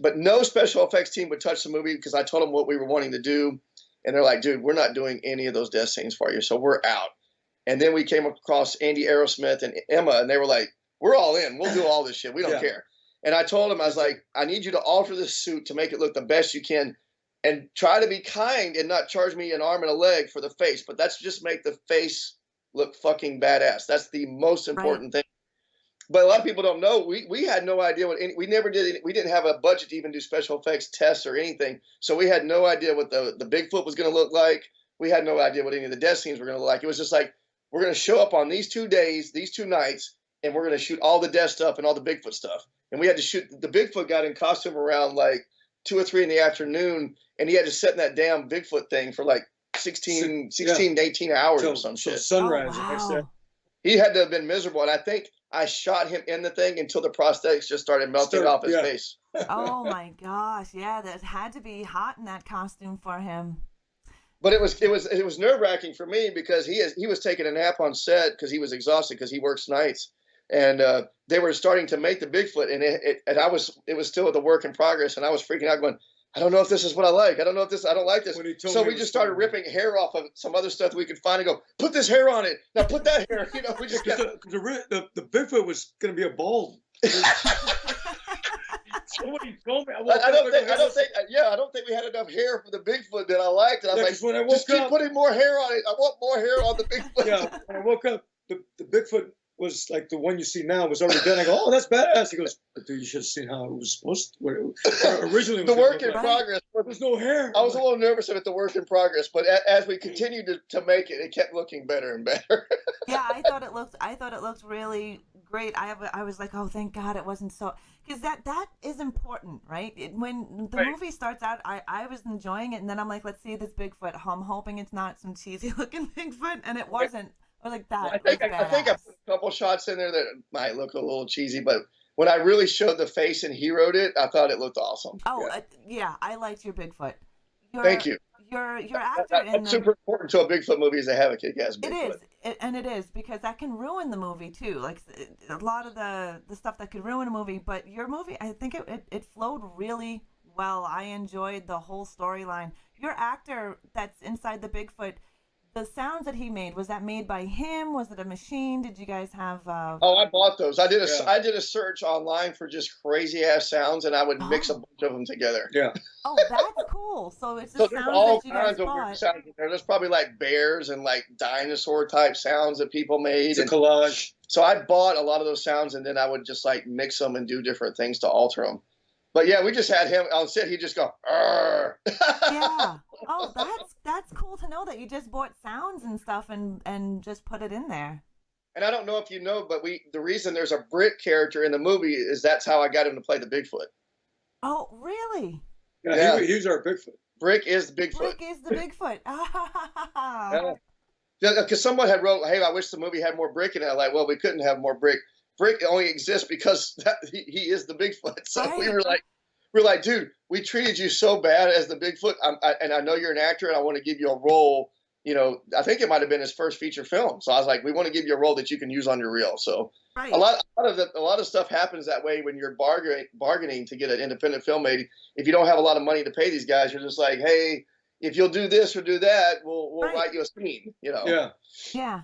But no special effects team would touch the movie because I told them what we were wanting to do. And they're like, dude, we're not doing any of those death scenes for you. So we're out. And then we came across Andy Aerosmith and Emma, and they were like, we're all in. We'll do all this shit. We don't care. And I told them, I was like, I need you to alter this suit to make it look the best you can and try to be kind and not charge me an arm and a leg for the face. But that's just make the face look fucking badass. That's the most important thing. But a lot of people don't know. We had no idea we never did. We didn't have a budget to even do special effects tests or anything. So we had no idea what the Bigfoot was going to look like. We had no idea what any of the death scenes were going to look like. It was just like, we're going to show up on these 2 days, these 2 nights, and we're going to shoot all the death stuff and all the Bigfoot stuff. And we had to shoot. The Bigfoot got in costume around like 2 or 3 in the afternoon, and he had to sit in that damn Bigfoot thing for like 16 to 18 hours or some shit. Sunrise. Oh, wow. He had to have been miserable, and I think I shot him in the thing until the prosthetics just started melting off his face. Oh my gosh, yeah, that had to be hot in that costume for him. But it was nerve-wracking for me because he was taking a nap on set because he was exhausted because he works nights, and they were starting to make the Bigfoot, and it was still the work in progress, and I was freaking out, going, I don't know if this is what I like. I don't like this. So we just started ripping hair off of some other stuff we could find and go, put this hair on it. Now put that hair. We just got the Bigfoot was going to be a bald. Somebody told me. I don't think we had enough hair for the Bigfoot that I liked. And I was like, just keep putting more hair on it. I want more hair on the Bigfoot. Yeah, when I woke up, the Bigfoot was like the one you see now was already done. I go, oh, that's badass. He goes, but dude, you should have seen how it was supposed to. Originally, the work in progress. There's no hair. I was a little nervous about the work in progress, but as we continued to make it, it kept looking better and better. Yeah, I thought it looked really great. I was like, oh, thank God it wasn't so, because that is important, right? When the movie starts out, I was enjoying it, and then I'm like, let's see this Bigfoot. I'm hoping it's not some cheesy looking Bigfoot, and it wasn't. I was like, that. I think I put a couple shots in there that might look a little cheesy, but when I really showed the face and heroed it, I thought it looked awesome. Oh, yeah, I liked your Bigfoot. Thank you. Your actor in That's super important to a Bigfoot movie is to have a kick-ass It Bigfoot. is, and it is because that can ruin the movie too. Like a lot of the stuff that could ruin a movie, but your movie, I think it flowed really well. I enjoyed the whole storyline. Your actor that's inside the Bigfoot, the sounds that he made, was that made by him? Was it a machine? Did you guys have? Oh, I bought those. I did a search online for just crazy ass sounds, and I would mix a bunch of them together. Yeah. Oh, that's cool. So it's the So sounds there's all that you guys kinds of bought. weird sounds in there. There's probably like bears and like dinosaur type sounds that people made. It's a And collage. so I bought a lot of those sounds, and then I would just like mix them and do different things to alter them. But yeah, we just had him on set. He'd just go, "Arr." Yeah. Oh, that's cool to know that you just bought sounds and stuff and just put it in there. And I don't know if you know, but the reason there's a Brick character in the movie is that's how I got him to play the Bigfoot. Oh, really? Yeah, he was our Bigfoot. Brick is the Bigfoot. Brick is the Bigfoot. Yeah, because someone had wrote, "Hey, I wish the movie had more Brick in it." I'm like, well, we couldn't have more Brick. Brick only exists because he is the Bigfoot. So Right. we were like, dude, we treated you so bad as the Bigfoot, and I know you're an actor, and I want to give you a role. You know, I think it might have been his first feature film. So I was like, we want to give you a role that you can use on your reel. So Right. a lot of stuff happens that way when you're bargaining to get an independent film made. If you don't have a lot of money to pay these guys, you're just like, hey, if you'll do this or do that, we'll Right. write you a scene. You know. Yeah. Yeah.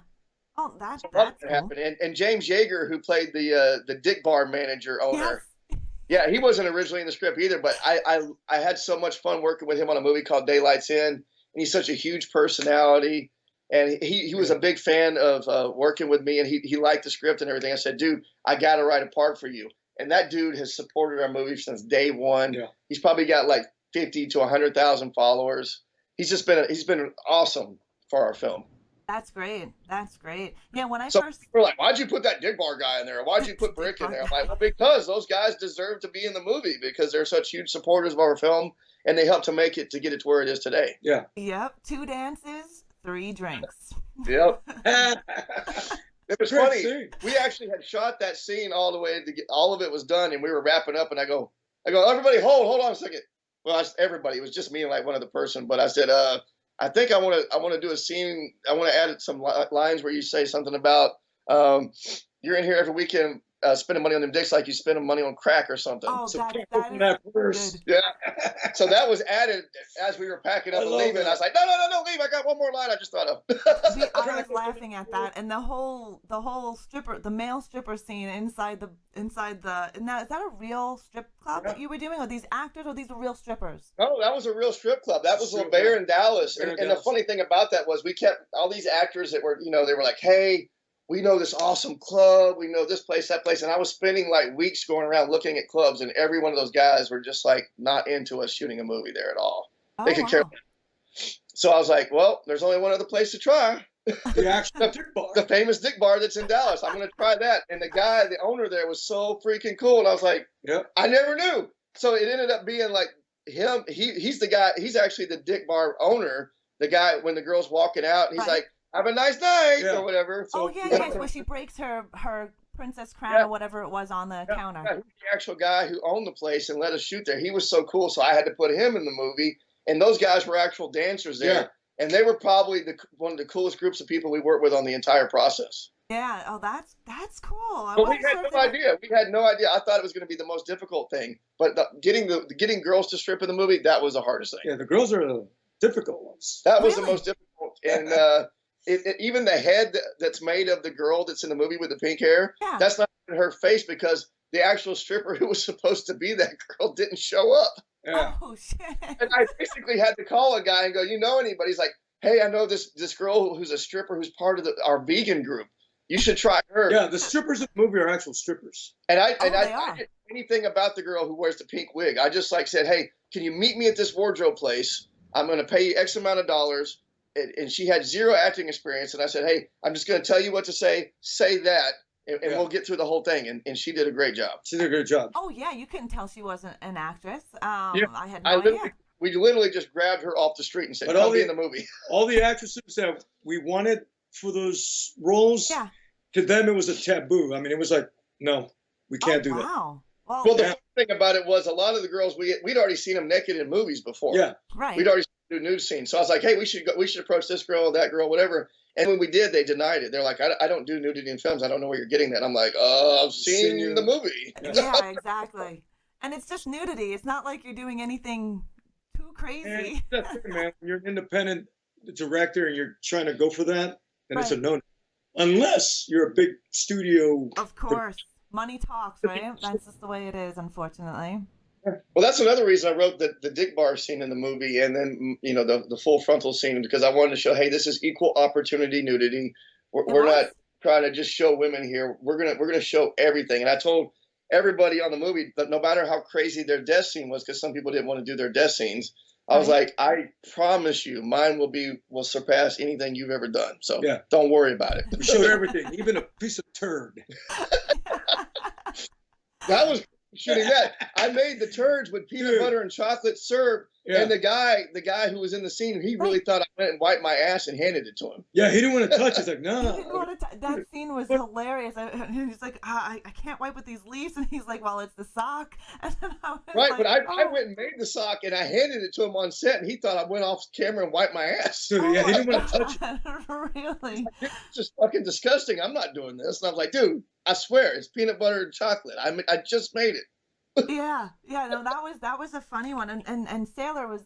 Oh, that's So cool. happened. And James Yeager, who played the Dick Bar manager owner, Yes. yeah, he wasn't originally in the script either. But I had so much fun working with him on a movie called Daylight's In, and he's such a huge personality. And he was a big fan of working with me, and he liked the script and everything. I said, dude, I got to write a part for you. And that dude has supported our movie since day one. Yeah. He's probably got like 50 to 100,000 followers. He's been awesome for our film. That's great. That's great. Yeah, when I So first we're like, why'd you put that Dick Bar guy in there? Why'd you put Brick in there? I'm like, well, because those guys deserve to be in the movie because they're such huge supporters of our film, and they helped to make it to get it to where it is today. Yeah. Yep, 2 dances, 3 drinks. Yep. It was Great funny. scene. We actually had shot that scene all the way to get all of it was done, and we were wrapping up. And I go, everybody, hold on a second. Well, everybody. It was just me and like one other person. But I said, I think I want to do a scene. I want to add some lines where you say something about you're in here every weekend spending money on them dicks like you spend money on crack or something. Oh, So that open that is verse. good. Yeah. So that was added as we were packing up I and love leaving. that. I was like, no, leave. I got one more line I just thought of. I was laughing at that, and the whole stripper, the male stripper scene inside the. Now, is that a real strip club that you were doing? Are these actors or these are real strippers? No, that was a real strip club. That was Strip LeBair club. in Dallas. Bear in And the Dallas. funny thing about that was we kept all these actors that were, they were like, hey, we know this awesome club. We know this place, that place. And I was spending like weeks going around looking at clubs, and every one of those guys were just like not into us shooting a movie there at all. They could care. So I was like, well, there's only one other place to try. The actual Dick Bar. The famous Dick Bar that's in Dallas. I'm going to try that. And the guy, the owner there was so freaking cool. And I was like, Yeah. I never knew. So it ended up being like him. He's the guy. He's actually the Dick Bar owner. The guy, when the girl's walking out, he's Right. like, have a nice night Yeah. or whatever. So Oh yeah, where she breaks her princess crown or whatever it was on the counter. Yeah, he's the actual guy who owned the place and let us shoot there. He was so cool. So I had to put him in the movie. And those guys were actual dancers there. Yeah. And they were probably one of the coolest groups of people we worked with on the entire process. Yeah. Oh, that's cool. But we had no idea. We had no idea. I thought it was going to be the most difficult thing. But getting girls to strip in the movie, that was the hardest thing. Yeah, the girls are the difficult ones. That was the Really? most difficult. And even the head that's made of the girl that's in the movie with the pink hair, Yeah. that's not in her face because the actual stripper who was supposed to be that girl didn't show up. Yeah. Oh shit. And I basically had to call a guy and go, you know anybody? He's like, hey, I know this girl who's a stripper who's part of our vegan group. You should try her. Yeah, the strippers in the movie are actual strippers. And I they didn't are. know anything about the girl who wears the pink wig. I just said, hey, can you meet me at this wardrobe place? I'm going to pay you X amount of dollars. And she had zero acting experience. And I said, hey, I'm just going to tell you what to say. Say that. And Yeah. we'll get through the whole thing. And she did a great job. She did a good job. Oh yeah, you couldn't tell she wasn't an actress. Yeah, I had no idea. We literally just grabbed her off the street and said, But come be in the movie. All the actresses that we wanted for those roles, Yeah. to them it was a taboo. I mean, it was like, no, we can't do that. Wow. Well, Well, the Yeah. funny thing about it was a lot of the girls, we'd already seen them naked in movies before. Yeah. right. We'd already seen do nude scenes. So I was like, hey, we should approach this girl, that girl, whatever. And when we did, they denied it. They're like, I don't do nudity in films. I don't know where you're getting that. I'm like, I've seen the movie. Yeah, exactly. And it's just nudity. It's not like you're doing anything too crazy. And that's it, man. When you're an independent director and you're trying to go for that, then it's a no. Unless you're a big studio. Of course. Money talks, right? That's just the way it is, unfortunately. Well, that's another reason I wrote the dick bar scene in the movie, and then the full frontal scene, because I wanted to show, hey, this is equal opportunity nudity. We're not trying to just show women here. We're gonna show everything. And I told everybody on the movie that no matter how crazy their death scene was, because some people didn't want to do their death scenes, I was like, I promise you, mine will surpass anything you've ever done. So don't worry about it. We showed everything, even a piece of turd. That was shooting that. I made the turds with peanut butter and chocolate syrup, and the guy who was in the scene, he really thought I went and wiped my ass and handed it to him. Yeah, he didn't want to touch it. He's like, no. That scene was hilarious. He's like, I can't wipe with these leaves, and he's like, well, it's the sock. And then but I went and made the sock, and I handed it to him on set, and he thought I went off camera and wiped my ass. He didn't want to touch it. Really? It's just fucking disgusting. I'm not doing this. And I was like, dude, I swear, it's peanut butter and chocolate. I just made it. No, that was a funny one, and Sailor was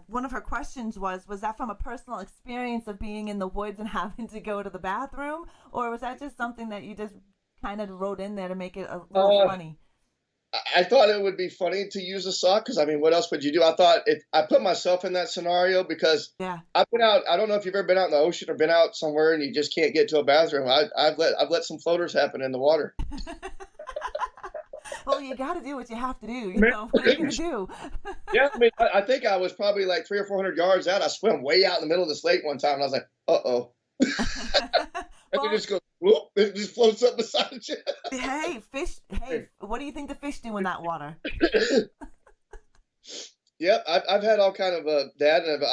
one of her questions was that from a personal experience of being in the woods and having to go to the bathroom, or was that just something that you just kind of wrote in there to make it a little funny? I thought it would be funny to use a sock, because I mean, what else would you do? I thought I put myself in that scenario, because I've been out. I don't know if you've ever been out in the ocean or been out somewhere and you just can't get to a bathroom. I've let some floaters happen in the water. Well, you got to do what you have to do. You know, what are you going to do? Yeah, I mean, I think I was probably like 300 or 400 yards out. I swam way out in the middle of this lake one time, and I was like, uh-oh. And it just goes, whoop, it just floats up beside you. Hey, fish, what do you think the fish do in that water? Yep, I've had all kind of that, and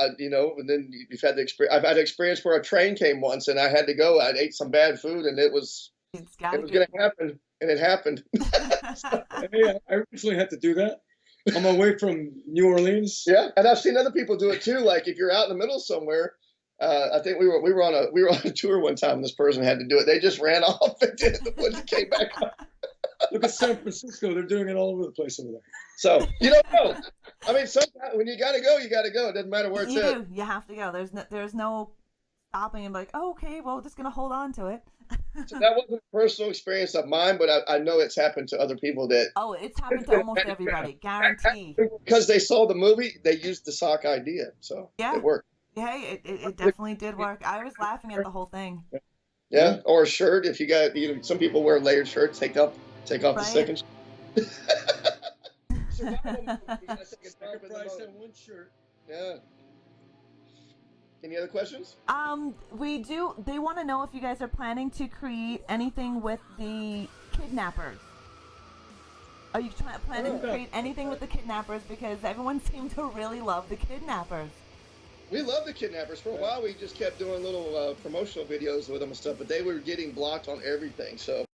and then you've had the experience. I've had experience where a train came once, and I had to go. I ate some bad food, and it was going to happen. And it happened. I recently had to do that on my way from New Orleans. Yeah, and I've seen other people do it too. Like if you're out in the middle somewhere, I think we were on a tour one time, and this person had to do it. They just ran off and did it in the woods and came back up. Look at San Francisco; they're doing it all over the place over there. So you don't know. I mean, sometimes when you got to go, you got to go. It doesn't matter where it's at. You have to go. There's no stopping and like, oh, okay, well, just gonna hold on to it. So that wasn't a personal experience of mine, but I know it's happened to other people that. Oh, it's happened to almost everybody, guarantee. Because they saw the movie, they used the sock idea, so it worked. Yeah, it definitely did work. I was laughing at the whole thing. Yeah, or a shirt if you got. Some people wear layered shirts. Take off the second. One shirt. Yeah. Any other questions? We do. They want to know if you guys are planning to create anything with the kidnappers. Are you planning to create anything with the kidnappers? Because everyone seemed to really love the kidnappers. We love the kidnappers. For a while, we just kept doing little promotional videos with them and stuff, but they were getting blocked on everything. So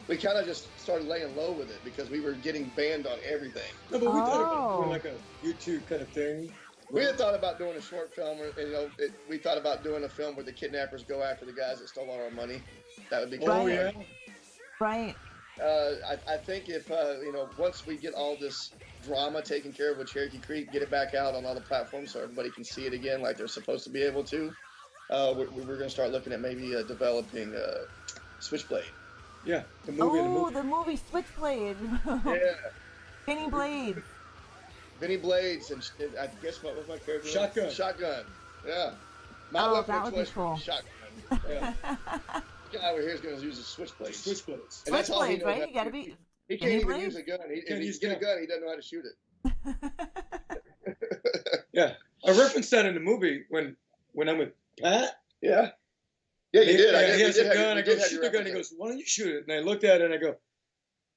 we kind of just started laying low with it because we were getting banned on everything. No, but we thought about doing like a YouTube kind of thing. We had thought about doing a short film, and we thought about doing a film where the kidnappers go after the guys that stole all our money. That would be cool. Oh yeah, right. I think if once we get all this drama taken care of with Cherokee Creek, get it back out on all the platforms so everybody can see it again like they're supposed to be able to. We're going to start looking at maybe developing Switchblade. Yeah, the movie. The movie Switchblade. Yeah. Benny Blades. Benny Blades, and I guess what was my favorite? Shotgun. Yeah. My weapon that would be cool. Shotgun. Yeah. This guy over here is going to use a switchblade. Switchblades. And that's all he knows. Right? You got to be. He can't even use a gun. If he get a gun, he doesn't know how to shoot it. Yeah, I referenced that in the movie when I'm with Pat. Yeah. Yeah, you did. He has a gun. I go, shoot the gun. He goes, why don't you shoot it? And I looked at it and I go,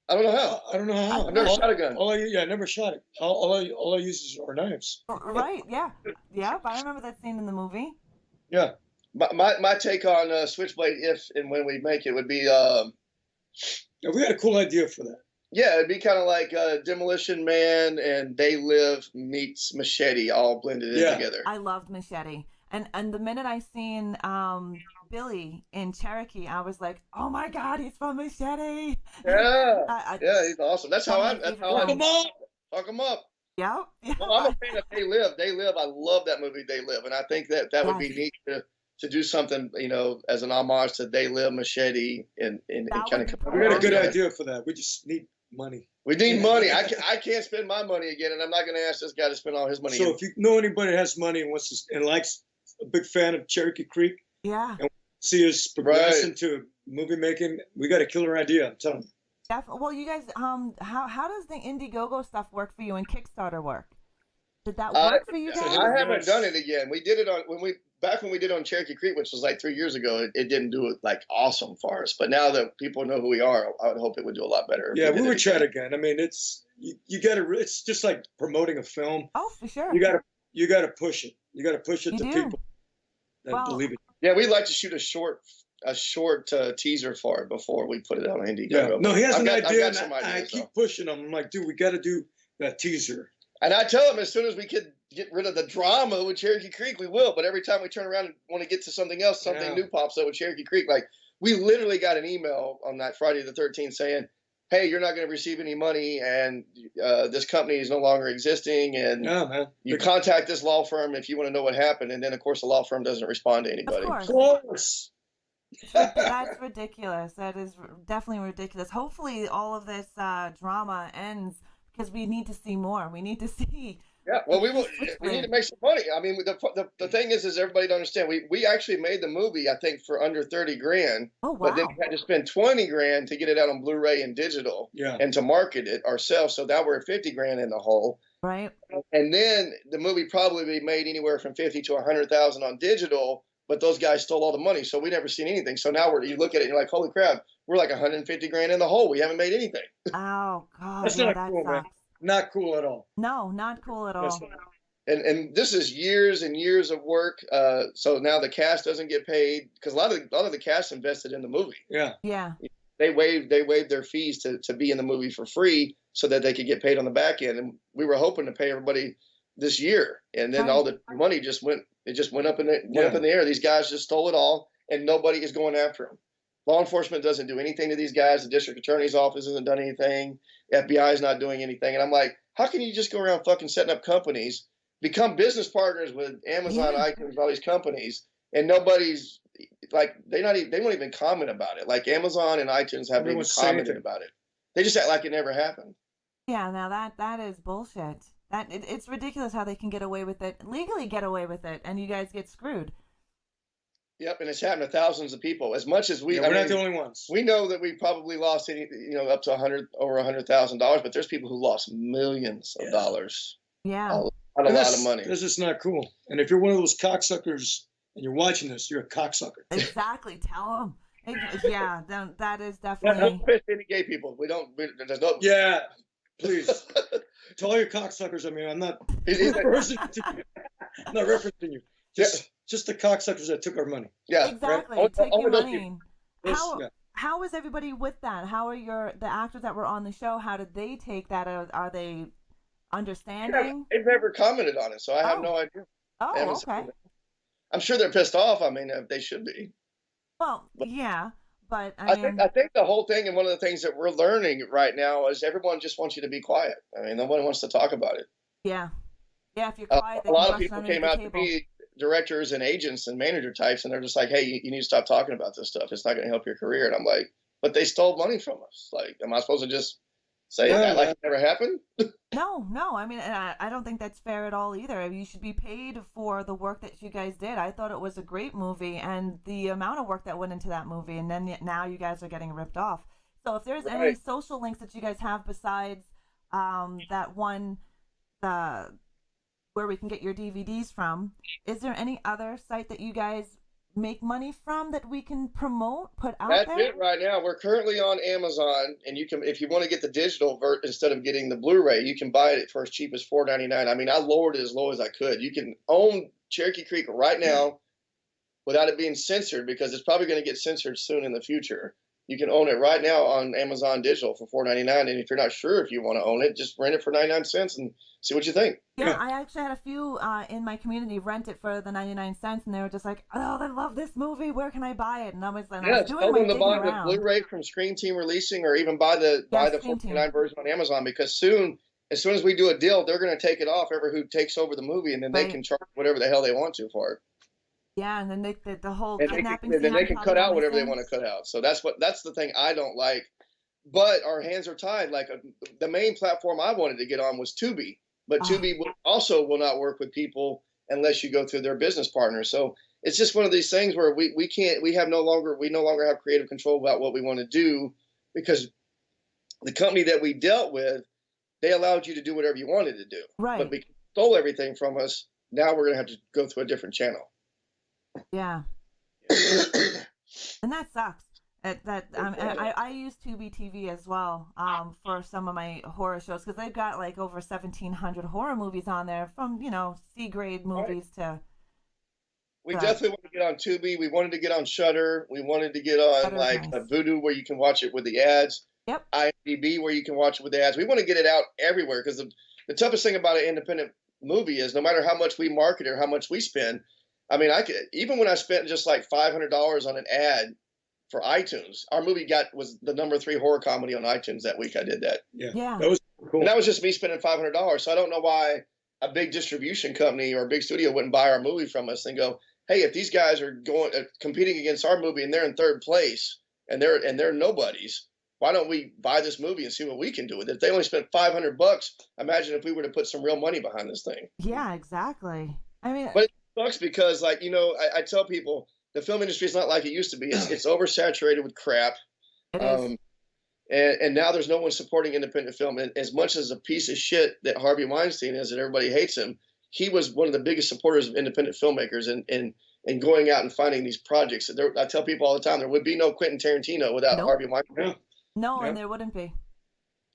I don't know how. I've never shot a gun. I never shot it. All I use are knives. Right, yeah. Yeah, I remember that scene in the movie. Yeah. My take on Switchblade, if and when we make it, would be... Yeah, we had a cool idea for that. Yeah, it'd be kind of like Demolition Man and They Live meets Machete all blended in together. I loved Machete. And the minute I seen Billy in Cherokee, I was like, oh my God, he's from Machete. Yeah, yeah, he's awesome. That's how I Fuck 'em up. fuck him up. Yep. Well, I'm a fan of They Live. They Live. I love that movie. They Live, and I think that would be neat to do something, as an homage to They Live, Machete, and kind of. We got a good idea for that. We just need money. We need money. I can't spend my money again, and I'm not going to ask this guy to spend all his money. So if you know anybody that has money and wants to, and likes, a big fan of Cherokee Creek, yeah, and see us progress into movie making, we got a killer idea. I'm telling you. Well, you guys, how does the Indiegogo stuff work for you and Kickstarter work? Did that work for you guys? I haven't done it again. We did it back when we did on Cherokee Creek, which was like 3 years ago. It didn't do it like awesome for us, but now that people know who we are, I would hope it would do a lot better. Yeah, we would try it again. I mean, it's you got to. It's just like promoting a film. Oh, for sure. You got to push it. You got to push it to people that believe it. Yeah, we'd like to shoot a short teaser for it before we put it on Indiegogo. Yeah. No, he has an idea, and I keep pushing him. I'm like, dude, we got to do that teaser. And I tell him as soon as we could get rid of the drama with Cherokee Creek, we will. But every time we turn around and want to get to something else, something new pops up with Cherokee Creek. Like, we literally got an email on that Friday the 13th saying, hey, you're not going to receive any money, and this company is no longer existing, and you contact this law firm if you want to know what happened. And then, of course, the law firm doesn't respond to anybody. Of course. That's ridiculous. That is definitely ridiculous. Hopefully all of this drama ends, because we need to see more. We need to see. Yeah, well, we need to make some money. I mean, the thing is everybody to understand. We actually made the movie, I think, for under 30 grand. Oh, wow. But then we had to spend 20 grand to get it out on Blu-ray and digital, and to market it ourselves. So now we're 50 grand in the hole. Right. And then the movie probably made anywhere from 50 to 100,000 on digital. But those guys stole all the money, so we never seen anything. So now you look at it and you're like, holy crap, we're like 150 grand in the hole. We haven't made anything. Oh God, that's not cool, man. Not cool at all. No, not cool at all. And this is years and years of work. So now the cast doesn't get paid, because a lot of the cast invested in the movie. Yeah. Yeah. They waived their fees to be in the movie for free so that they could get paid on the back end. And we were hoping to pay everybody this year, and then all the money just went up in the air. These guys just stole it all, and nobody is going after them. Law enforcement doesn't do anything to these guys. The district attorney's office hasn't done anything. FBI is not doing anything. And I'm like, how can you just go around fucking setting up companies, become business partners with Amazon, iTunes, all these companies, and nobody's like, they won't even comment about it. Like Amazon and iTunes haven't even commented about it. They just act like it never happened. Yeah, now that is bullshit. It's ridiculous how they can get away with it, legally get away with it, and you guys get screwed. Yep, and it's happened to thousands of people. As much as we're not the only ones. We know that we probably lost up to over $100,000, but there's people who lost millions of dollars. Yeah, a lot of money. This is not cool. And if you're one of those cocksuckers and you're watching this, you're a cocksucker. Exactly. Tell them. Yeah, that is definitely. No, any gay people. There's no. Yeah, please. To all your cocksuckers, I mean, I'm not referencing you. Just the cocksuckers that took our money. Yeah, exactly. Right. Take your money. Yes, How was everybody with that? How are the actors that were on the show? How did they take that? Are they understanding? They've never commented on it, so I have no idea. Oh, okay. I'm sure they're pissed off. I mean, they should be. Well, yeah. But I think the whole thing, and one of the things that we're learning right now, is everyone just wants you to be quiet. I mean, nobody wants to talk about it. Yeah. Yeah, if you're quiet, a lot of people came out to be directors and agents and manager types, and they're just like, hey, you need to stop talking about this stuff. It's not going to help your career. And I'm like, but they stole money from us. Like, am I supposed to just say that like it never happened? No. I mean, I don't think that's fair at all either. You should be paid for the work that you guys did. I thought it was a great movie, and the amount of work that went into that movie, and then now you guys are getting ripped off. So if there's any social links that you guys have besides that one, where we can get your DVDs from, is there any other site that you guys make money from that we can put out there? That's it right now. We're currently on Amazon, and you can, if you want to get the digital instead of getting the Blu-ray, you can buy it for as cheap as $4.99. I mean, I lowered it as low as I could. You can own Cherokee Creek right now without it being censored, because it's probably going to get censored soon in the future. You can own it right now on Amazon Digital for $4.99. And if you're not sure if you want to own it, just rent it for 99 cents and see what you think. Yeah, I actually had a few in my community rent it for the 99 cents, and they were just like, "Oh, I love this movie. Where can I buy it?" And I was Yeah, doing tell my them to digging buy the around. Blu-ray from Screen Team Releasing, or even buy the Screen Team. $4.99 version on Amazon, because soon, as soon as we do a deal, they're going to take it off ever who takes over the movie, and then they can charge whatever the hell they want to for it. Yeah, and then the whole And kidnapping then they can cut out whatever they missing. want to cut out. So that's the thing I don't like. But our hands are tied. Like the main platform I wanted to get on was Tubi, but Tubi will not work with people unless you go through their business partners. So it's just one of these things where we no longer have creative control about what we want to do, because the company that we dealt with, they allowed you to do whatever you wanted to do. Right. But because they stole everything from us, now we're going to have to go through a different channel. Yeah. And that sucks. I use Tubi TV as well for some of my horror shows, because they've got like over 1,700 horror movies on there, from C-grade movies to. We definitely want to get on Tubi. We wanted to get on Shudder. We wanted to get on nice. Vudu, where you can watch it with the ads. Yep. IMDb, where you can watch it with the ads. We want to get it out everywhere, because the toughest thing about an independent movie is no matter how much we market or how much we spend. I mean, even when I spent just like $500 on an ad for iTunes, our movie was the #3 horror comedy on iTunes that week. I did that. Yeah. That was cool. And that was just me spending $500. So I don't know why a big distribution company or a big studio wouldn't buy our movie from us and go, hey, if these guys are competing against our movie and they're in third place and they're nobodies, why don't we buy this movie and see what we can do with it? If they only spent $500, imagine if we were to put some real money behind this thing. Yeah, exactly. I mean, but it sucks because, like, I tell people, the film industry is not like it used to be. It's oversaturated with crap. It is. And now there's no one supporting independent film. And as much as a piece of shit that Harvey Weinstein is, and everybody hates him, he was one of the biggest supporters of independent filmmakers and going out and finding these projects. I tell people all the time, there would be no Quentin Tarantino without Harvey Weinstein. No, and there wouldn't be.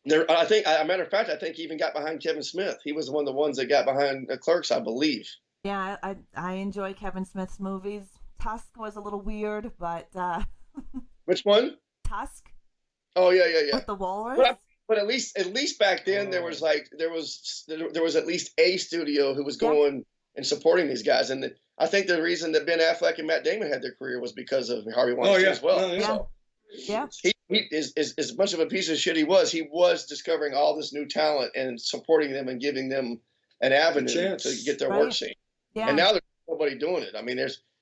I think, as a matter of fact, I think he even got behind Kevin Smith. He was one of the ones that got behind Clerks, I believe. Yeah, I enjoy Kevin Smith's movies. Tusk was a little weird, but which one? Tusk. Oh yeah. With the walrus. But at least back then there was at least a studio who was going and supporting these guys, and I think the reason that Ben Affleck and Matt Damon had their career was because of Harvey Weinstein as well. So he is as much of a piece of shit he was discovering all this new talent and supporting them and giving them an avenue to get their work seen. Yeah. And now there's nobody doing it. I mean,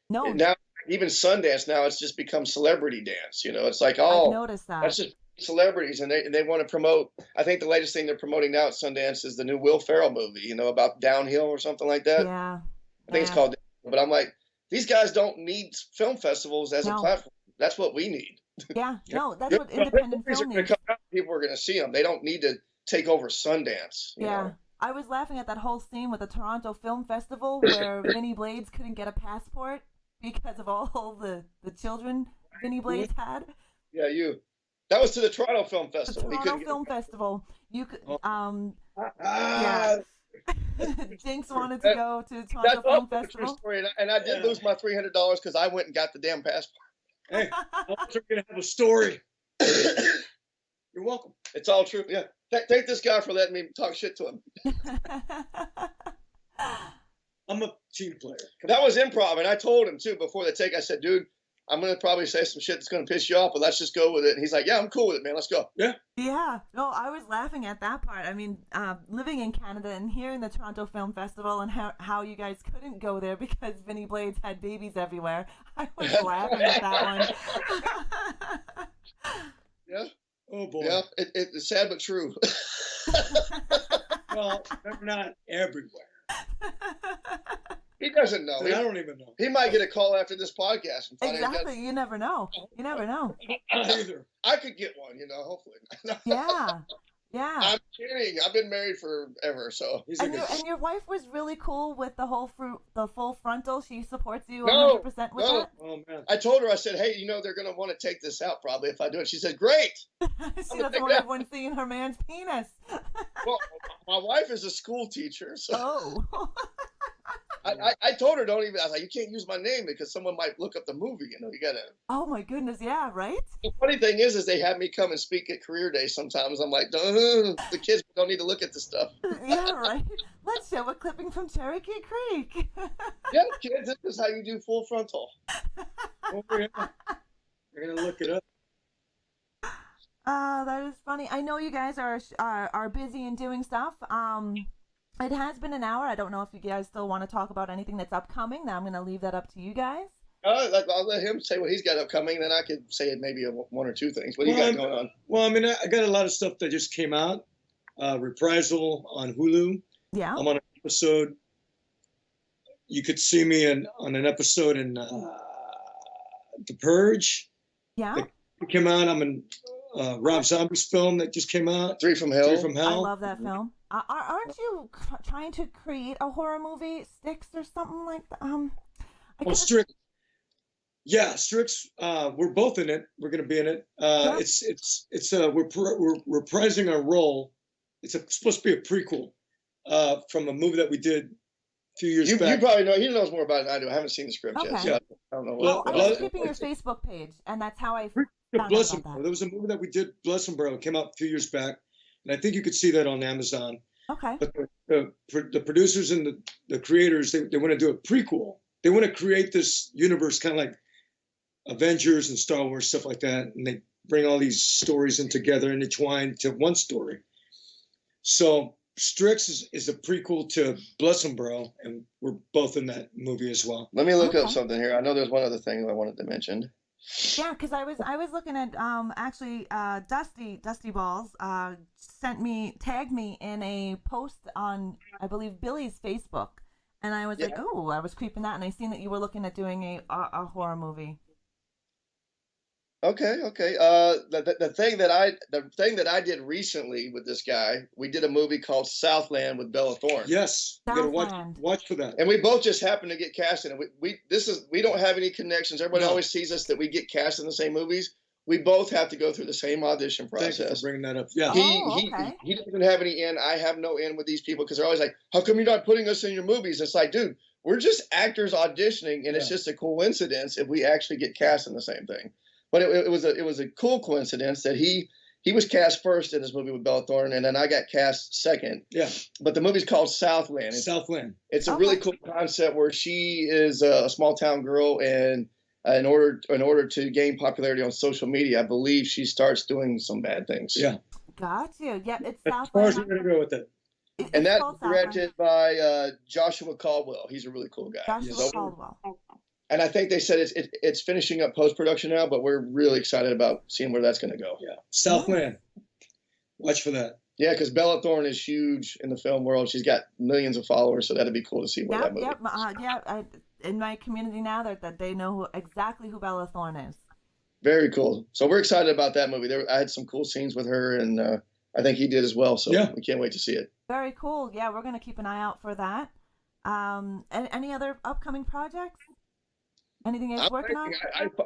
now even Sundance now it's just become celebrity dance. It's like I've noticed that. That's just celebrities, and they want to promote. I think the latest thing they're promoting now at Sundance is the new Will Ferrell movie, about downhill or something like that. Yeah. I think it's called. But I'm like, these guys don't need film festivals as a platform. That's what we need. Yeah, no, that's what independent film needs. People are going to see them. They don't need to take over Sundance. You know? I was laughing at that whole scene with the Toronto Film Festival where Vinnie Blades couldn't get a passport because of all the children Vinnie Blades had. Yeah, that was to the Toronto Film Festival. The Toronto Film Festival. You could, yeah. Jinx wanted to go to the Toronto Film Festival. Story, and I did lose my $300 because I went and got the damn passport. Hey, we're gonna have a story. You're welcome. It's all true. Yeah. Thank this guy for letting me talk shit to him. I'm a team player. That was improv, and I told him too before the take. I said, "Dude, I'm gonna probably say some shit that's gonna piss you off, but let's just go with it." And he's like, "Yeah, I'm cool with it, man. Let's go." Yeah. Yeah. No, I was laughing at that part. I mean, living in Canada and hearing the Toronto Film Festival and how you guys couldn't go there because Vinnie Blades had babies everywhere. I was laughing at that one. Yeah. Oh boy. Yeah. It's sad but true. Well, they're not everywhere. He doesn't know. I don't even know. He might get a call after this podcast. And exactly. You never know. You never know. Either. I could get one, hopefully. Yeah. Yeah. I'm kidding. I've been married forever, so. And your wife was really cool with the full frontal. She supports you 100% with that. Oh man. I told her. I said, "Hey, they're gonna want to take this out probably if I do it." She said, "Great." She doesn't want everyone seeing her man's penis. Well, my wife is a school teacher, so. Oh. I told her don't even. I was like, you can't use my name because someone might look up the movie. You know, you gotta. Oh my goodness, yeah, right? The funny thing is they have me come and speak at career day sometimes. I'm like, the kids don't need to look at this stuff. Yeah, right. Let's show a clipping from Cherokee Creek. Yeah, kids, this is how you do full frontal. Oh, yeah. You're gonna look it up. That is funny. I know you guys are busy and doing stuff. It has been an hour. I don't know if you guys still want to talk about anything that's upcoming. Now I'm going to leave that up to you guys. I'll let him say what he's got upcoming, then I could say maybe one or two things. What do you got going on? Well, I mean, I got a lot of stuff that just came out. Reprisal on Hulu. Yeah. I'm on an episode. You could see me on an episode in The Purge. Yeah. It came out. I'm in Rob Zombie's film that just came out. Three from Hell. I love that film. Aren't you trying to create a horror movie, Sticks or something like that? Strix. Yeah, Strix. We're both in it. We're going to be in it. Yeah. We're reprising our role. It's supposed to be a prequel from a movie that we did a few years back. You probably know. He knows more about it than I do. I haven't seen the script yet. So I don't know. Well, I was keeping your Facebook page, and that's how I found out about that. There was a movie that we did, Blessenborough. It came out a few years back. And I think you could see that on Amazon. Okay. But the producers and the creators, they want to do a prequel. They want to create this universe kind of like Avengers and Star Wars, stuff like that. And they bring all these stories in together and intertwine to one story. So Strix is a prequel to Blessenborough, and we're both in that movie as well. Let me look up something here. I know there's one other thing I wanted to mention. Yeah, because I was looking at actually Dusty Balls tagged me in a post on, I believe, Billy's Facebook, and I was like, oh, I was creeping that, and I seen that you were looking at doing a horror movie. Okay. The thing that I did recently with this guy, we did a movie called Southland with Bella Thorne. Yes, you gotta watch for that. And we both just happened to get cast in it. We don't have any connections. Everybody always sees us that we get cast in the same movies. We both have to go through the same audition process. Thank you for bringing that up. Yeah. He doesn't have any in. I have no in with these people because they're always like, "How come you're not putting us in your movies?" It's like, dude, we're just actors auditioning, and it's just a coincidence if we actually get cast in the same thing. But it was a cool coincidence that he was cast first in this movie with Bella Thorne, and then I got cast second. Yeah. But the movie's called Southland. It's a really cool concept where she is a small town girl, and in order to gain popularity on social media, I believe she starts doing some bad things. Yeah. Got you. Yeah, it's Southland. As far as you're gonna go with it. And that's directed by Joshua Caldwell. He's a really cool guy. Joshua Caldwell. And I think they said it's finishing up post-production now, but we're really excited about seeing where that's going to go. Yeah, Southland. Watch for that. Yeah, because Bella Thorne is huge in the film world. She's got millions of followers, so that'd be cool to see where that movie. In my community now, that they know exactly who Bella Thorne is. Very cool. So we're excited about that movie. I had some cool scenes with her, and I think he did as well. So we can't wait to see it. Very cool. Yeah, we're going to keep an eye out for that. Any other upcoming projects? Anything else working on?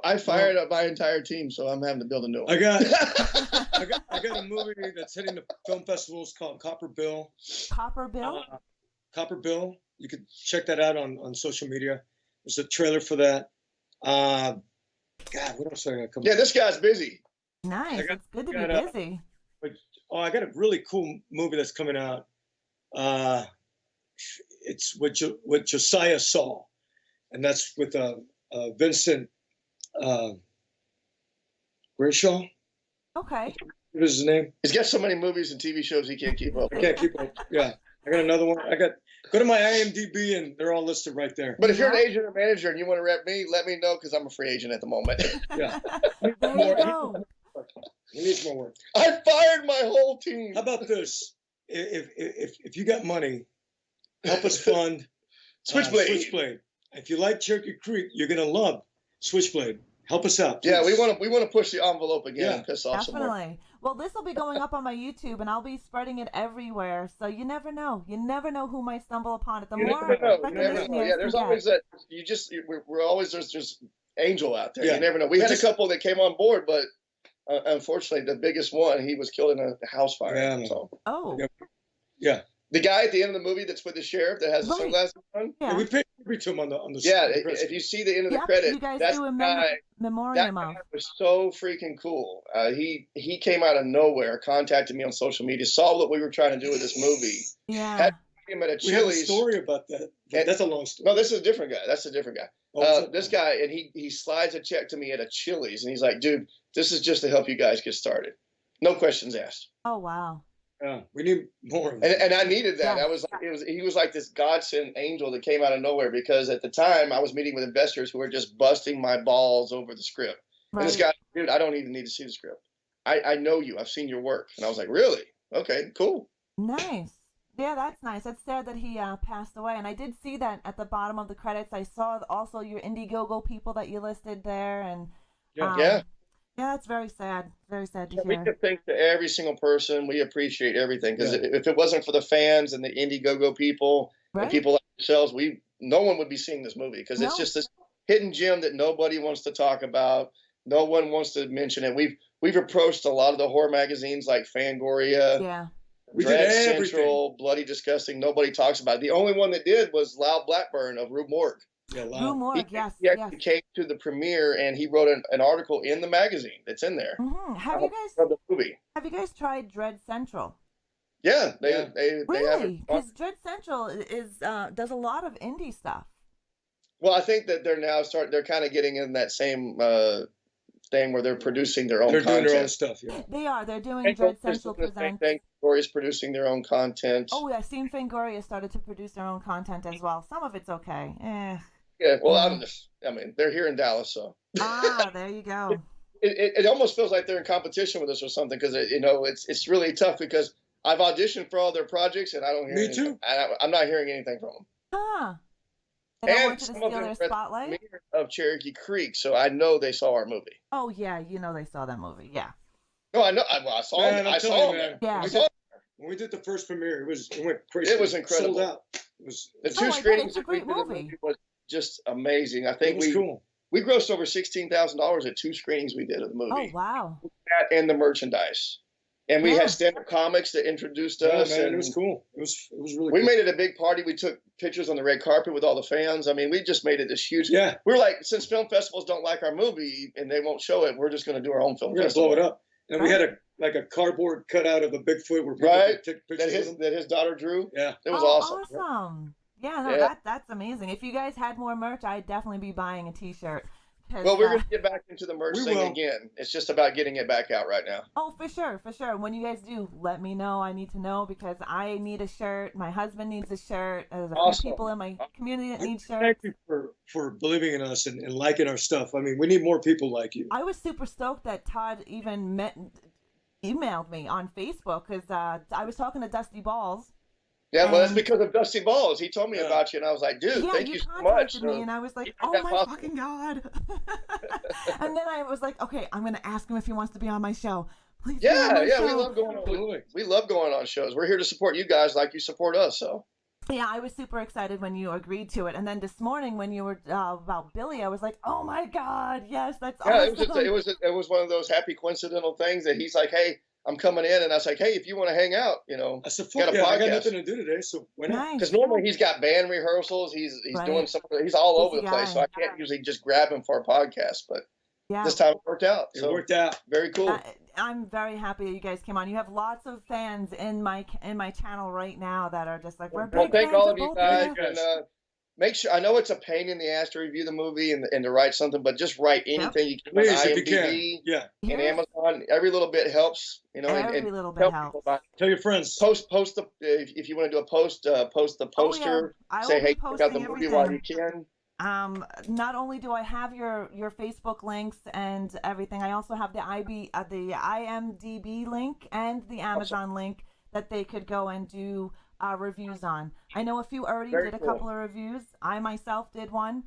I fired up my entire team, so I'm having to build a new one. I got a movie that's hitting the film festivals called Copper Bill. Copper Bill? Copper Bill. You could check that out on social media. There's a trailer for that. God, what else I got coming? Yeah, this guy's busy. Nice. It's good to be busy. I got a really cool movie that's coming out. It's what Josiah saw, and that's with Vincent Grishaw. Okay. What is his name? He's got so many movies and TV shows he can't keep up. I can't keep up. Yeah. I got another one. Go to my IMDb and they're all listed right there. But if you're an agent or manager and you want to rep me, let me know because I'm a free agent at the moment. Yeah. There you go. He needs more work. I fired my whole team. How about this? If you got money, help us fund Switchblade. If you like Cherokee Creek, you're gonna love Switchblade. Help us out, please. Yeah, we want to push the envelope again and piss off some more. Definitely. Well, this will be going up on my YouTube, and I'll be spreading it everywhere. So you never know. You never know who might stumble upon it. The more recognition Yeah, there's always that. We're always there's angel out there. Yeah. You never know. We had a couple that came on board, but unfortunately, the biggest one, he was killed in a house fire. Yeah. So. Oh. Yeah. The guy at the end of the movie that's with the sheriff that has the Right. sunglasses on. Yeah, Yeah. we paid tribute to him on the Yeah, the credits. if you see the end of the Yep, credit, you guys that's do a the guy. That memoriam guy of. was so freaking cool. He came out of nowhere, contacted me on social media, saw what we were trying to do with this movie. Yeah. Had him at a We have a Chili's. story about that. But that's a long story. No, this is a different guy. That's a different guy. Oh, is it? This guy, and he slides a check to me at a Chili's, and he's like, "Dude, this is just to help you guys get started. No questions asked." Oh wow. Yeah, we need more of that. And I needed that. Yeah. He was like this godsend angel that came out of nowhere, because at the time I was meeting with investors who were just busting my balls over the script. And this Right. guy, dude, I don't even need to see the script. I know you. I've seen your work. And I was like, really? Okay, cool. Nice. Yeah, that's nice. It's sad that he passed away, and I did see that at the bottom of the credits. I saw also your Indiegogo people that you listed there, and Yeah. Yeah. yeah, that's very sad. Very sad to We hear. can thank to every single person. We appreciate everything, because Yeah. if it wasn't for the fans and the Indiegogo people and Right? people like ourselves, no one would be seeing this movie, because it's No. just this hidden gem that nobody wants to talk about. No one wants to mention it. We've approached a lot of the horror magazines like Fangoria, Yeah. We Dread did everything. Central, Bloody Disgusting. Nobody talks about it. The only one that did was Lyle Blackburn of Rue Morgue. Yeah, Rue loud. Morgue, yes, He actually yes. came to the premiere, and he wrote an article in the magazine that's in there Have you of the movie. guys tried Dread Central? Yeah, they Yeah. have Really? it. Because Dread Central is does a lot of indie stuff. Well, I think that they're kind of getting in that same thing where they're producing their own They're content. doing their own stuff. Yeah. They are. They're doing Fangoria Dread is doing Central the same Presents. thing. Fangoria is producing their own content. Oh, yeah. Seen Fangoria started to produce their own content as well. Some of it's okay. Yeah, well, I mean, they're here in Dallas, so There you go. it almost feels like they're in competition with us or something, because it's really tough, because I've auditioned for all their projects and I don't hear Me anything. too. I'm not hearing anything from them. Huh. They don't And want you to some of steal them their are at the spotlight? premiere of Cherokee Creek, so I know they saw our movie. Oh, yeah. You know they saw that movie. Yeah. No, I know. I saw Man, them. I'm I telling saw you, them. man. Yeah. I saw them. When we did the first premiere, it went crazy. It was incredible. Sold out. It was. The it two I bet screenings it's a that we great did, the movie. movie was just amazing. I think was cool. we grossed over $16,000 at two screenings we did of the movie. Oh, wow. That and the merchandise. And we Yeah. had stand-up comics that introduced Yeah, us. man, and it was cool. It was really. we cool. made it a big party. We took pictures on the red carpet with all the fans. I mean, we just made it this huge. Yeah, We were like, since film festivals don't like our movie and they won't show it, we're just going to do our own film we're gonna festival. blow it up. And we had a cardboard cutout of a Bigfoot where people Right. could take That pictures of him. his daughter drew. Yeah. It was Oh, awesome. awesome. Yeah, no, Yeah. that's amazing. If you guys had more merch, I'd definitely be buying a T-shirt. 'Cause, Well, we're going to get back into the merch We thing will. again. It's just about getting it back out right now. Oh, for sure, for sure. When you guys do, let me know. I need to know because I need a shirt. My husband needs a shirt. There's a Awesome. few people in my community that need Thank shirts. you for believing in us and liking our stuff. I mean, we need more people like you. I was super stoked that Todd even emailed me on Facebook because I was talking to Dusty Balls. Yeah, well, that's And- because of Dusty Balls. He told me Yeah. about you, and I was like, dude, Yeah, thank you you so contacted much. me, and I was like, you oh made that my possible. fucking god! And then I was like, okay, I'm gonna ask him if he wants to be on my show. Please be on Yeah, my yeah, show. we love going on. Absolutely. We love going on shows. We're here to support you guys like you support us. So Yeah, I was super excited when you agreed to it, and then this morning when you were about Billy, I was like, "Oh my God, yes, that's yeah, awesome!" it was one of those happy coincidental things that he's like, hey, I'm coming in, and I was like, hey, if you want to hang out, I said, got fuck a yeah, I got podcast. nothing to do today, so why not? Nice. because normally he's got band rehearsals, he's Right. doing something, he's all over Busy the place, guy. so I can't usually just grab him for a podcast, but Yeah, this time it worked out. It So worked out. very cool. I'm very happy that you guys came on. You have lots of fans in my channel right now that are just like, "We're Well, big thank fans all of of you both guys, of you." and make sure. I know it's a pain in the ass to review the movie and to write something, but just write anything you can on Please, if you can. IMDb Yeah. and Here's- Amazon. Every little bit helps, and Every little bit help helps. people about it. Tell your friends. Post the if you want to do a post the poster. I will Say be hey, check out the posting movie while you everything. can. Not only do I have your Facebook links and everything, I also have the IMDb link and the Amazon link that they could go and do reviews on. I know a few already Very did a cool. couple of reviews. I myself did one.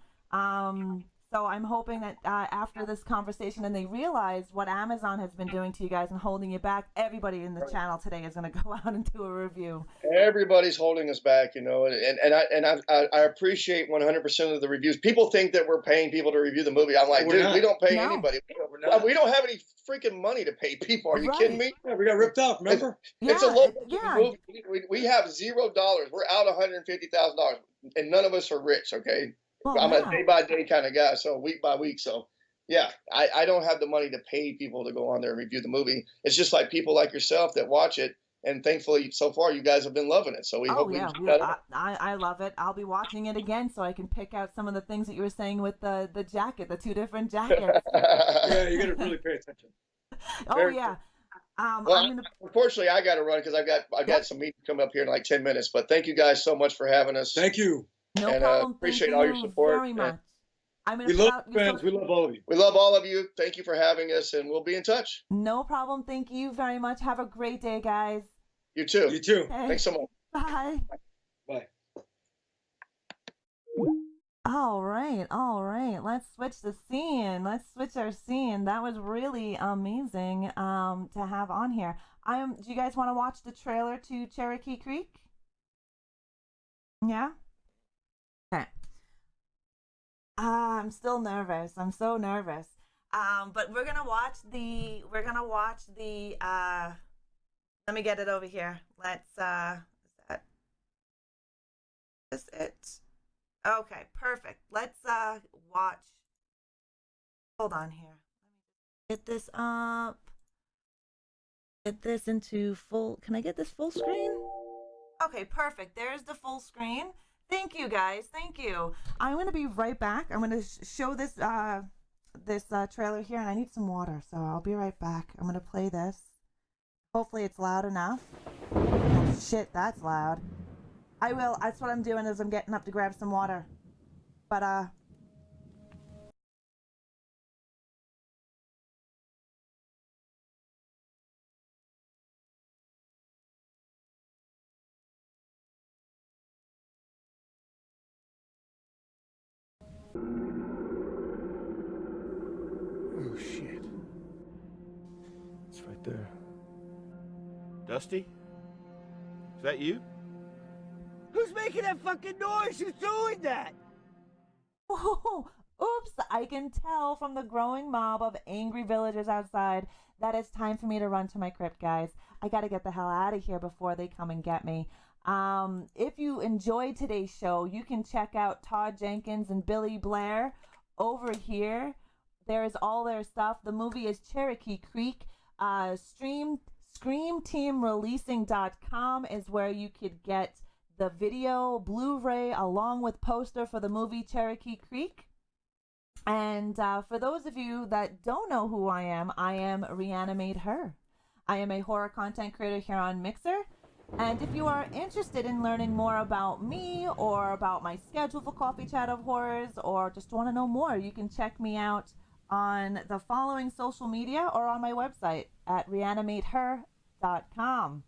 So I'm hoping that after this conversation and they realize what Amazon has been doing to you guys and holding you back, everybody in the channel today is going to go out and do a review. Everybody's holding us back, and I appreciate 100% of the reviews. People think that we're paying people to review the movie. I'm like, We're dude, not. we don't pay No. anybody. we don't have any freaking money to pay people. Are you kidding me? Yeah, we got ripped off. Remember? It's a low movie. We have $0. We're out $150,000, and none of us are rich. Okay, Well, I'm yeah. a day by day kind of guy, so week by week. So yeah, I don't have the money to pay people to go on there and review the movie. It's just like people like yourself that watch it. And thankfully, so far, you guys have been loving it. So we hope we keep that up. I love it. I'll be watching it again so I can pick out some of the things that you were saying with the jacket, the 2 different jackets. Yeah, you got to really pay attention. Oh, yeah. Well, unfortunately, I got to run because I've got some meetings coming up here in like 10 minutes. But thank you guys so much for having us. Thank you. No problem. Appreciate Thank all your you support. very much. We love friends. We love all of you. We love all of you. Thank you for having us, and we'll be in touch. No problem. Thank you very much. Have a great day, guys. You too. You too. Okay. Thanks so much. Bye. Bye. All right. Let's switch the scene. Let's switch our scene. That was really amazing to have on here. Do you guys want to watch the trailer to Cherokee Creek? Yeah? Okay. I'm still nervous. I'm so nervous. But we're gonna watch the let me get it over here. Let's is it? Okay, perfect. Let's watch. Hold on here. Let me get this up. Get this into full. Can I get this full screen? Okay, perfect. There's the full screen. Thank you, guys. Thank you. I'm gonna be right back. I'm gonna show this trailer here, and I need some water, so I'll be right back. I'm gonna play this. Hopefully it's loud enough. Oh shit, that's loud. I will. That's what I'm doing is I'm getting up to grab some water. But Oh shit. It's right there. Dusty? Is that you? Who's making that fucking noise? Who's doing that? Oh, oops, I can tell from the growing mob of angry villagers outside that it's time for me to run to my crypt, guys. I gotta get the hell out of here before they come and get me. If you enjoyed today's show, you can check out Todd Jenkins and Billy Blair over here. There's all their stuff. The movie is Cherokee Creek. ScreamTeamReleasing.com is where you could get the video, Blu-ray, along with poster for the movie Cherokee Creek. And for those of you that don't know who I am Reanimate Her. I am a horror content creator here on Mixer. And if you are interested in learning more about me or about my schedule for Coffee Chat of Horrors, or just want to know more, you can check me out on the following social media or on my website at reanimateher.com.